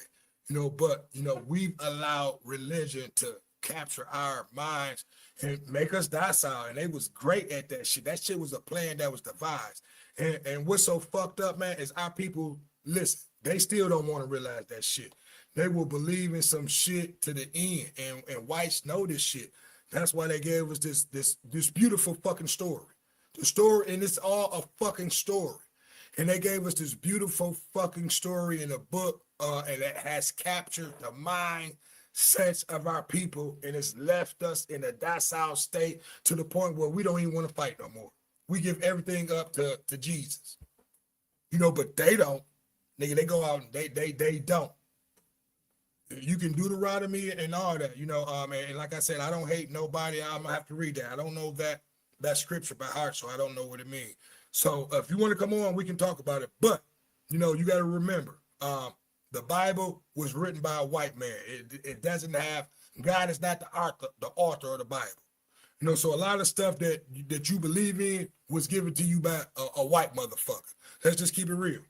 You know, but you know, we've allowed religion to capture our minds and make us docile. And they was great at that shit. That shit was a plan that was devised. And what's so fucked up, man, is our people, listen, they still don't want to realize that shit. They will believe in some shit to the end. And whites know this shit. That's why they gave us this beautiful fucking story. The story, and it's all a fucking story. And they gave us this beautiful fucking story in a book, and it has captured the mindsets of our people, and it's left us in a docile state to the point where we don't even want to fight no more. We give everything up to Jesus. You know, but they don't. Nigga, they go out and they don't. You can do Deuteronomy and all that, you know, and like I said, I don't hate nobody. I'm gonna have to read that. I don't know that scripture by heart, so I don't know what it means. So if you want to come on, we can talk about it. But, you know, you got to remember, the Bible was written by a white man. It doesn't have, God is not the author of the Bible. You know, so a lot of stuff that you believe in was given to you by a white motherfucker. Let's just keep it real.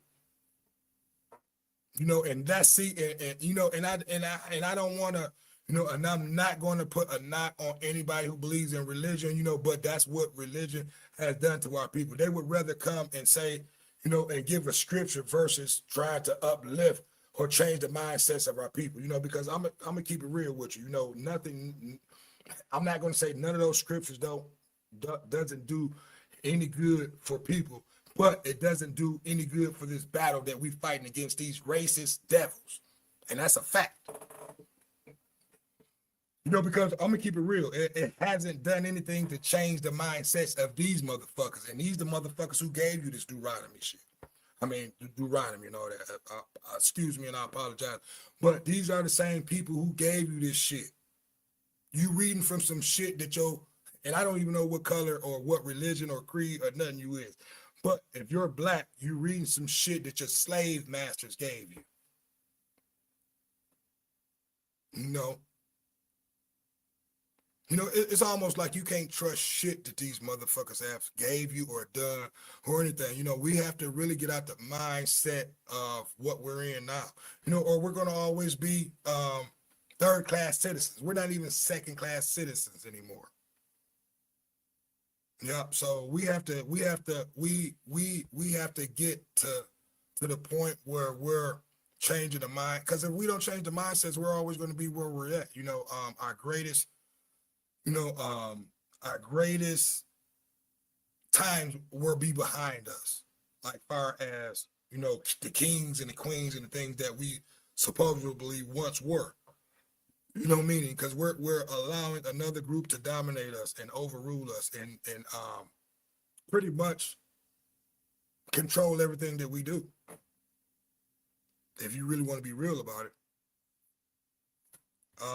You know, and that's and you know, and I don't want to, you know, and I'm not going to put a knock on anybody who believes in religion, you know, but that's what religion has done to our people. They would rather come and say, you know, and give a scripture versus trying to uplift or change the mindsets of our people, you know, because I'm gonna keep it real with you, you know, nothing. I'm not going to say none of those scriptures doesn't do any good for people, but it doesn't do any good for this battle that we're fighting against these racist devils, and that's a fact. You know, because I'm gonna keep it real. It hasn't done anything to change the mindsets of these motherfuckers. And these the motherfuckers who gave you this Deuteronomy shit. I mean, Deuteronomy and all that. Excuse me, and I apologize. But these are the same people who gave you this shit. You reading from some shit that and I don't even know what color or what religion or creed or nothing you is. But if you're black, you reading some shit that your slave masters gave you. You know? You know, it's almost like you can't trust shit that these motherfuckers have gave you or done or anything. You know, we have to really get out the mindset of what we're in now. You know, or we're gonna always be third-class citizens. We're not even second-class citizens anymore. Yep. So we have to get to the point where we're changing the mind. Because if we don't change the mindsets, we're always going to be where we're at. You know, our greatest times will be behind us, like far as, you know, the kings and the queens and the things that we supposedly once were. You know, meaning because we're allowing another group to dominate us and overrule us and pretty much control everything that we do. If you really want to be real about it.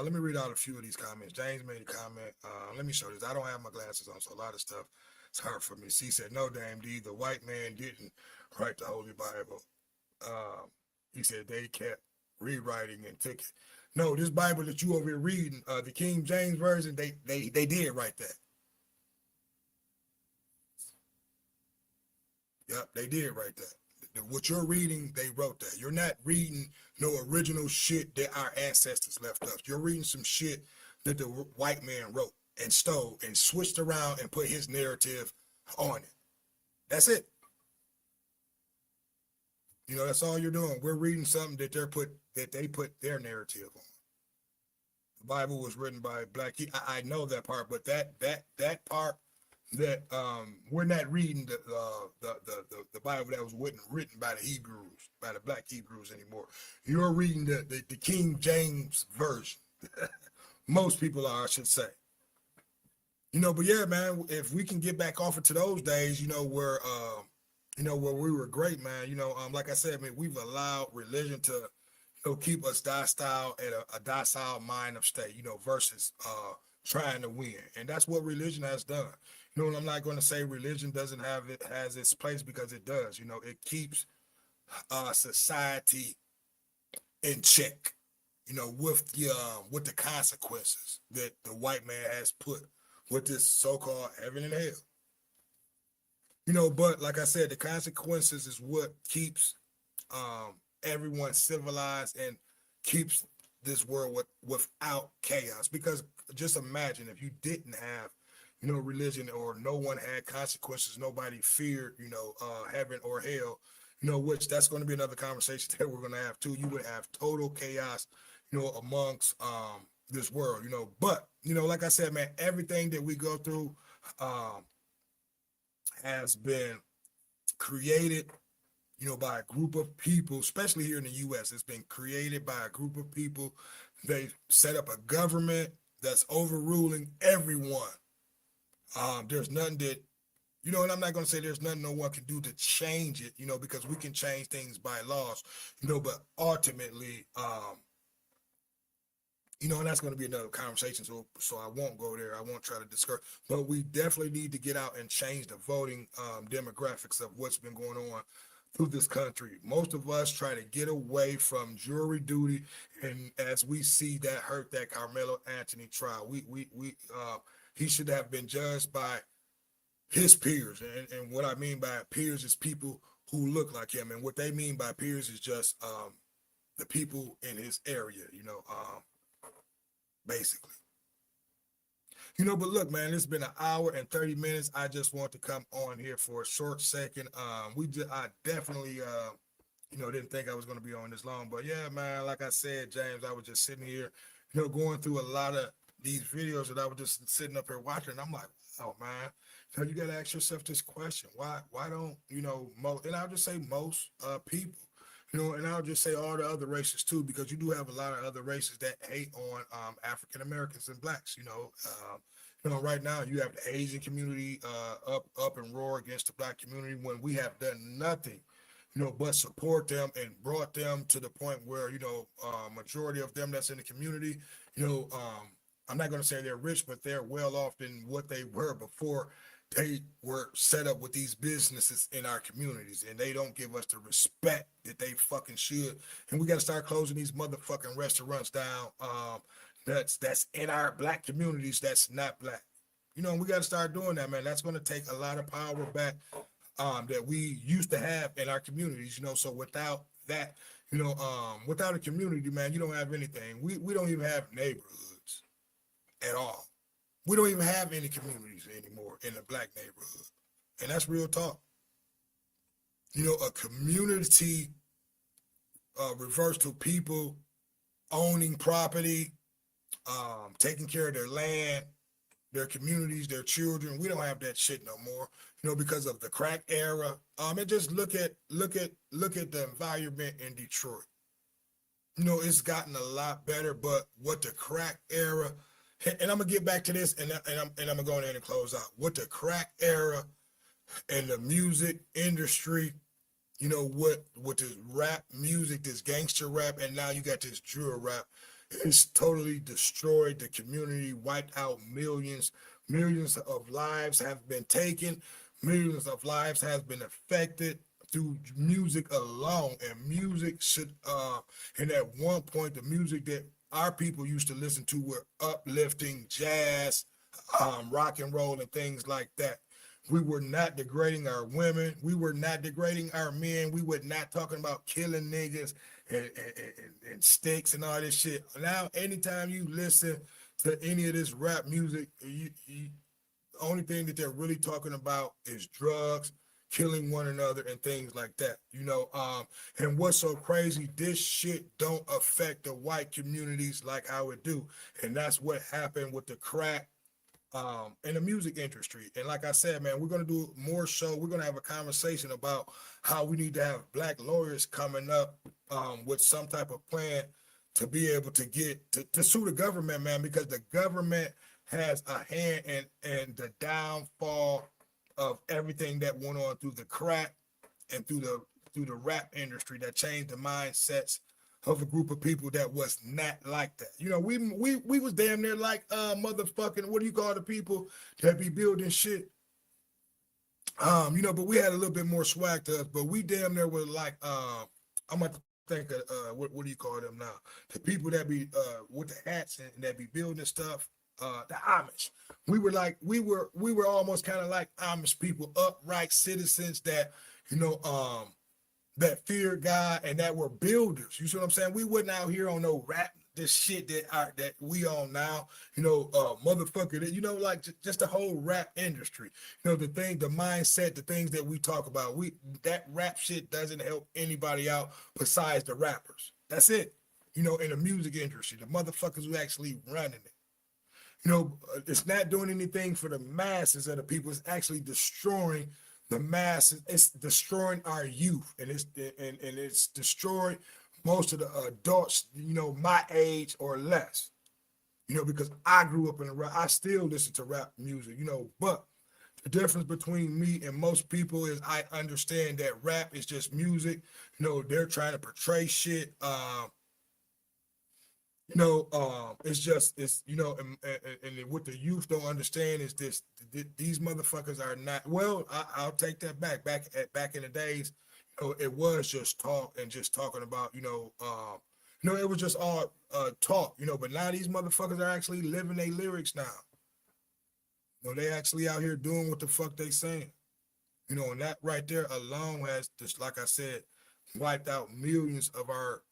Let me read out a few of these comments. James made a comment. Let me show this. I don't have my glasses on, so a lot of stuff It's hard for me. He said, no, damn D, the white man didn't write the Holy Bible. He said they kept rewriting and took it. No, this Bible that you over here reading, the King James version, they did write that. Yep, they did write that. What you're reading, they wrote that. You're not reading no original shit that our ancestors left us. You're reading some shit that the white man wrote and stole and switched around and put his narrative on it. That's it. You know, that's all you're doing. We're reading something that they put their narrative on. The Bible was written by black. I know that part, but that part that we're not reading the Bible that was written by the Hebrews, by the black Hebrews anymore. You're reading the King James version. Most people are, I should say. You know, but yeah, man, if we can get back off into those days, where we were great, man. Like I said, man, we've allowed religion to keep us docile at a docile mind of state, versus trying to win. And that's what religion has done. And I'm not going to say religion doesn't has its place, because it does. It keeps society in check, with the consequences that the white man has put with this so-called heaven and hell. But like I said, the consequences is what keeps everyone civilized and keeps this world without chaos. Because just imagine if you didn't have, religion, or no one had consequences, nobody feared, heaven or hell, which that's going to be another conversation that we're going to have too. You would have total chaos, amongst this world, but, like I said, man, everything that we go through has been created, by a group of people, especially here in the U.S. It's been created by a group of people. They set up a government that's overruling everyone. There's nothing that, and I'm not going to say there's nothing no one can do to change it, because we can change things by laws, but ultimately, and that's going to be another conversation. So I won't go there. I won't try to discourage, but we definitely need to get out and change the voting demographics of what's been going on through this country. Most of us try to get away from jury duty, and as we see that hurt that Carmelo Anthony trial, he should have been judged by his peers. And what I mean by peers is people who look like him. And what they mean by peers is just the people in his area, basically. But look, man, it's been an hour and 30 minutes. I just want to come on here for a short second. I definitely, didn't think I was going to be on this long, but yeah, man, like I said, James, I was just sitting here, going through a lot of these videos that I was just sitting up here watching. And I'm like, oh man, you got to ask yourself this question. Why don't, most, and I'll just say most people, and I'll just say all the other races too, because you do have a lot of other races that hate on African Americans and blacks. Right now you have the Asian community up and roar against the black community, when we have done nothing, but support them and brought them to the point where, majority of them that's in the community, I'm not going to say they're rich, but they're well off than what they were before they were set up with these businesses in our communities, and they don't give us the respect that they fucking should. And we got to start closing these motherfucking restaurants down. That's in our black communities. That's not black. We got to start doing that, man. That's going to take a lot of power back that we used to have in our communities. So without that, without a community, man, you don't have anything. We don't even have neighborhoods at all. We don't even have any communities anymore in the black neighborhood. And that's real talk. A community refers to people owning property, taking care of their land, their communities, their children. We don't have that shit no more, because of the crack era. And just look at the environment in Detroit. It's gotten a lot better, but what the crack era, and I'm gonna get back to this, and I'm gonna go in and close out. What the crack era and the music industry, what this rap music, this gangster rap, and now you got this drill rap. It's totally destroyed the community, wiped out millions, Millions of lives have been taken. Millions of lives have been affected through music alone. And music should, and at one point, the music that our people used to listen to were uplifting jazz, rock and roll, and things like that. We were not degrading our women. We were not degrading our men. We were not talking about killing niggas and sticks and all this shit. Now, anytime you listen to any of this rap music, the only thing that they're really talking about is drugs, killing one another, and things like that. And what's so crazy, this shit don't affect the white communities like how it do. And that's what happened with the crack in the music industry. And like I said, man, we're gonna do more show. We're gonna have a conversation about how we need to have black lawyers coming up with some type of plan to be able to get to sue the government, man, because the government has a hand in the downfall of everything that went on through the crack and through the rap industry that changed the mindsets of a group of people that was not like that. We was damn near like motherfucking, what do you call the people that be building shit? But we had a little bit more swag to us, but we damn near were like I'm gonna think of what do you call them now? The people that be with the hats and that be building stuff, the Amish. We were almost kind of like Amish people, upright citizens that, that feared God and that were builders. You see what I'm saying? We wasn't out here on no rap, this shit that we on now, motherfucker, that, like just the whole rap industry. The mindset, the things that we talk about. That rap shit doesn't help anybody out besides the rappers. That's it. In the music industry, the motherfuckers who actually running it. It's not doing anything for the masses of the people. It's actually destroying the masses. It's destroying our youth, and it's destroying most of the adults, my age or less. Because I grew up in rap. I still listen to rap music, but the difference between me and most people is I understand that rap is just music. They're trying to portray shit. And what the youth don't understand is this: these motherfuckers are not. Well, I'll take that back. Back in the days, it was just talk and just talking about, it was just all talk, But now these motherfuckers are actually living their lyrics now. They actually out here doing what the fuck they saying. And that right there alone has just, like I said, wiped out millions of our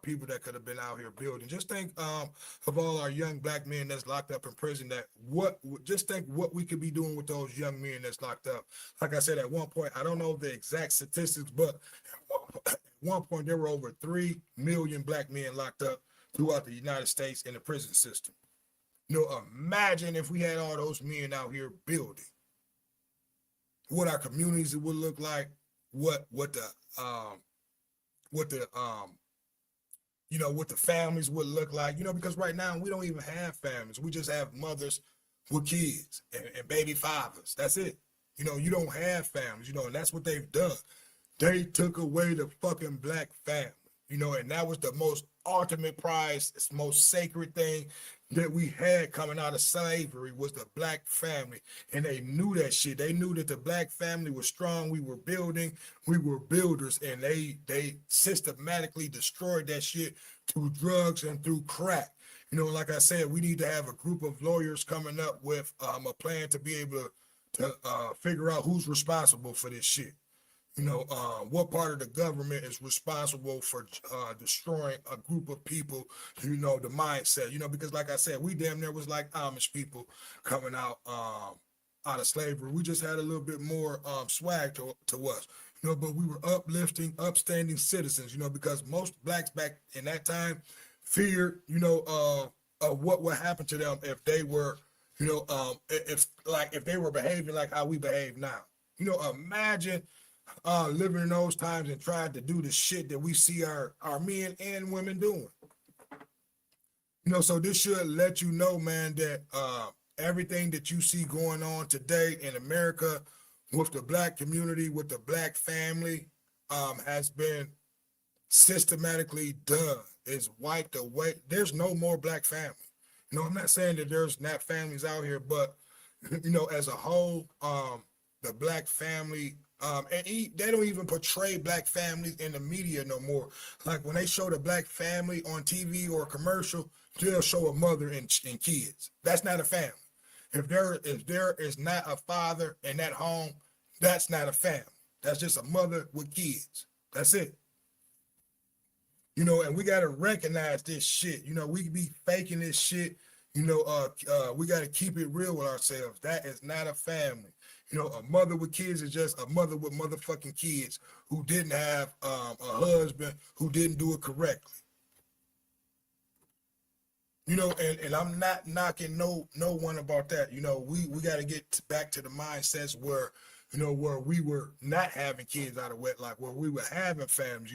people that could have been out here building. Just think of all our young black men that's locked up in prison. Just think what we could be doing with those young men that's locked up. Like I said, at one point, I don't know the exact statistics, but at one point there were over 3 million black men locked up throughout the United States in the prison system. Imagine if we had all those men out here building. What our communities would look like, what the families would look like, because right now we don't even have families. We just have mothers with kids and baby fathers. That's it. You don't have families, and that's what they've done. They took away the fucking black family, and that was the most ultimate prize, most sacred thing that we had coming out of slavery was the black family. And they knew that shit. They knew that the black family was strong. We were building, we were builders, and they systematically destroyed that shit through drugs and through crack. Like I said, we need to have a group of lawyers coming up with a plan to be able to figure out who's responsible for this shit. What part of the government is responsible for destroying a group of people, the mindset, because like I said, we damn near was like Amish people coming out of slavery. We just had a little bit more swag to us, but we were uplifting, upstanding citizens, because most blacks back in that time feared, what would happen to them if they were, if they were behaving like how we behave now. Imagine living in those times and trying to do the shit that we see our men and women doing. So this should let you know, man, that everything that you see going on today in America with the black community, with the black family, has been systematically done. It's wiped away. There's no more black family. I'm not saying that there's not families out here, but as a whole, the black family, they don't even portray black families in the media no more. Like when they show the black family on TV or a commercial, they'll show a mother and kids. That's not a family. If there is not a father in that home, that's not a family. That's just a mother with kids. That's it. And we got to recognize this shit. We be faking this shit. We got to keep it real with ourselves. That is not a family. A mother with kids is just a mother with motherfucking kids who didn't have a husband who didn't do it correctly. And I'm not knocking no one about that. We got to get back to the mindsets where we were not having kids out of wedlock, where we were having families.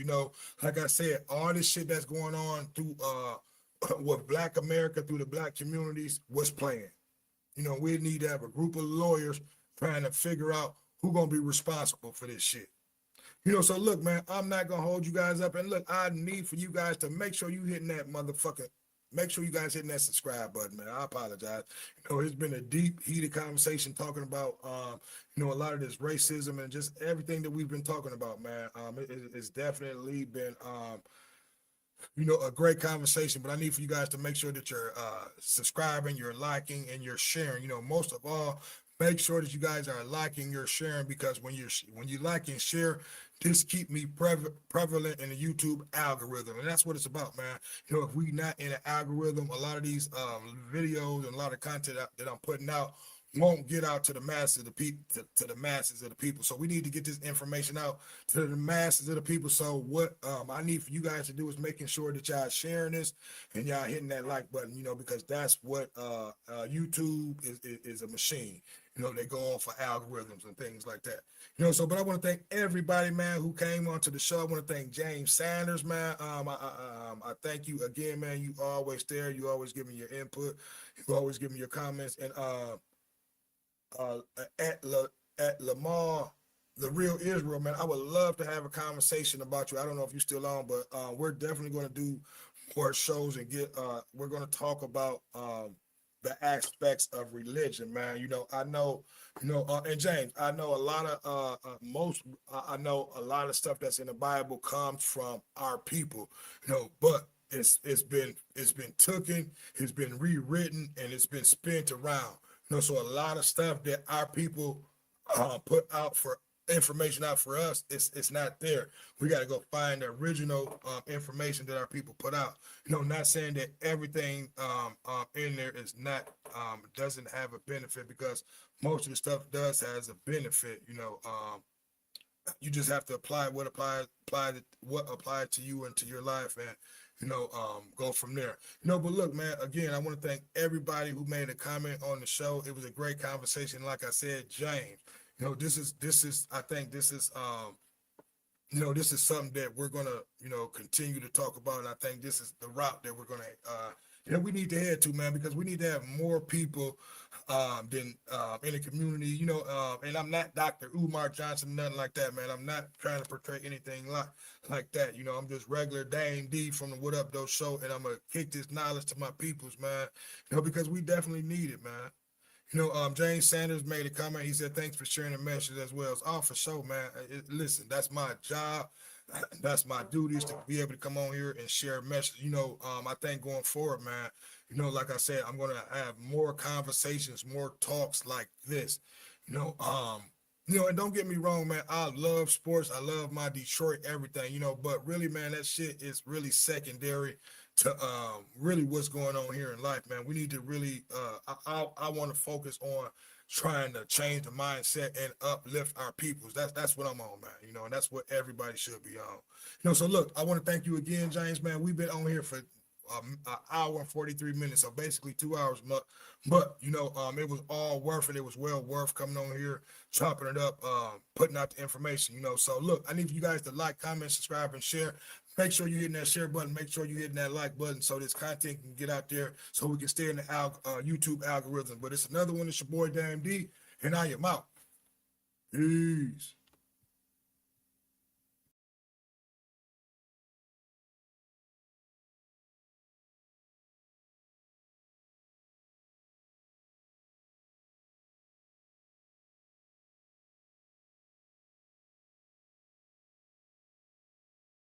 Like I said, all this shit that's going on through with Black America, through the Black communities, was planned. We need to have a group of lawyers trying to figure out who's gonna be responsible for this shit. So look, man, I'm not gonna hold you guys up. And look, I need for you guys to make sure you hitting that motherfucker. Make sure you guys hitting that subscribe button, man. I apologize. It's been a deep, heated conversation talking about, a lot of this racism and just everything that we've been talking about, man. It's definitely been, a great conversation, but I need for you guys to make sure that you're subscribing, you're liking, and you're sharing. Most of all, make sure that you guys are liking, you're sharing, because when you like and share, this keep me prevalent in the YouTube algorithm, and that's what it's about, man. If we not in an algorithm, a lot of these videos and a lot of content that I'm putting out won't get out to the masses of the people, to the masses of the people. So we need to get this information out to the masses of the people. So what I need for you guys to do is making sure that y'all sharing this and y'all hitting that like button, because that's what YouTube is a machine. They go on for algorithms and things like that. But I want to thank everybody, man, who came onto the show. I want to thank James Sanders, man. I thank you again, man. You always there. You always give me your input. You always give me your comments. And at Lamar, the real Israel, man, I would love to have a conversation about you. I don't know if you're still on, but we're definitely going to do more shows and we're going to talk about the aspects of religion, man. I know, and James, I know a lot of I know a lot of stuff that's in the Bible comes from our people, but it's been taken, it's been rewritten, and it's been spent around. So a lot of stuff that our people put out for information out for us, it's not there. We got to go find the original information that our people put out. Not saying that everything in there is not doesn't have a benefit, because most of the stuff does has a benefit. You just have to apply what applied to you and to your life, and go from there. But look, man, again, I want to thank everybody who made a comment on the show. It was a great conversation. Like I said, James, this is I think this is this is something that we're gonna continue to talk about, and I think this is the route that we're gonna we need to head to, man, because we need to have more people than in the community, and I'm not Dr. Umar Johnson, nothing like that, man. I'm not trying to portray anything like that. I'm just regular Dame D from the What Up Though show, and I'm gonna kick this knowledge to my peoples, man, because we definitely need it, man. James Sanders made a comment. He said, thanks for sharing the message as well. It's all for sure, man. Listen, that's my job. That's my duties to be able to come on here and share a message. I think going forward, man, like I said, I'm going to have more conversations, more talks like this, and don't get me wrong, man. I love sports. I love my Detroit, everything, but really, man, that shit is really secondary to really what's going on here in life, man. We need to really I want to focus on trying to change the mindset and uplift our peoples. That's what I'm on, man. And that's what everybody should be on. So look, I want to thank you again, James, man. We've been on here for an hour and 43 minutes, so basically 2 hours. But it was all worth it. It was well worth coming on here, chopping it up, putting out the information. So look, I need you guys to like, comment, subscribe, and share. Make sure you're hitting that share button. Make sure you're hitting that like button so this content can get out there, so we can stay in the YouTube algorithm. But it's another one. It's your boy Dame D, and I am out. Peace.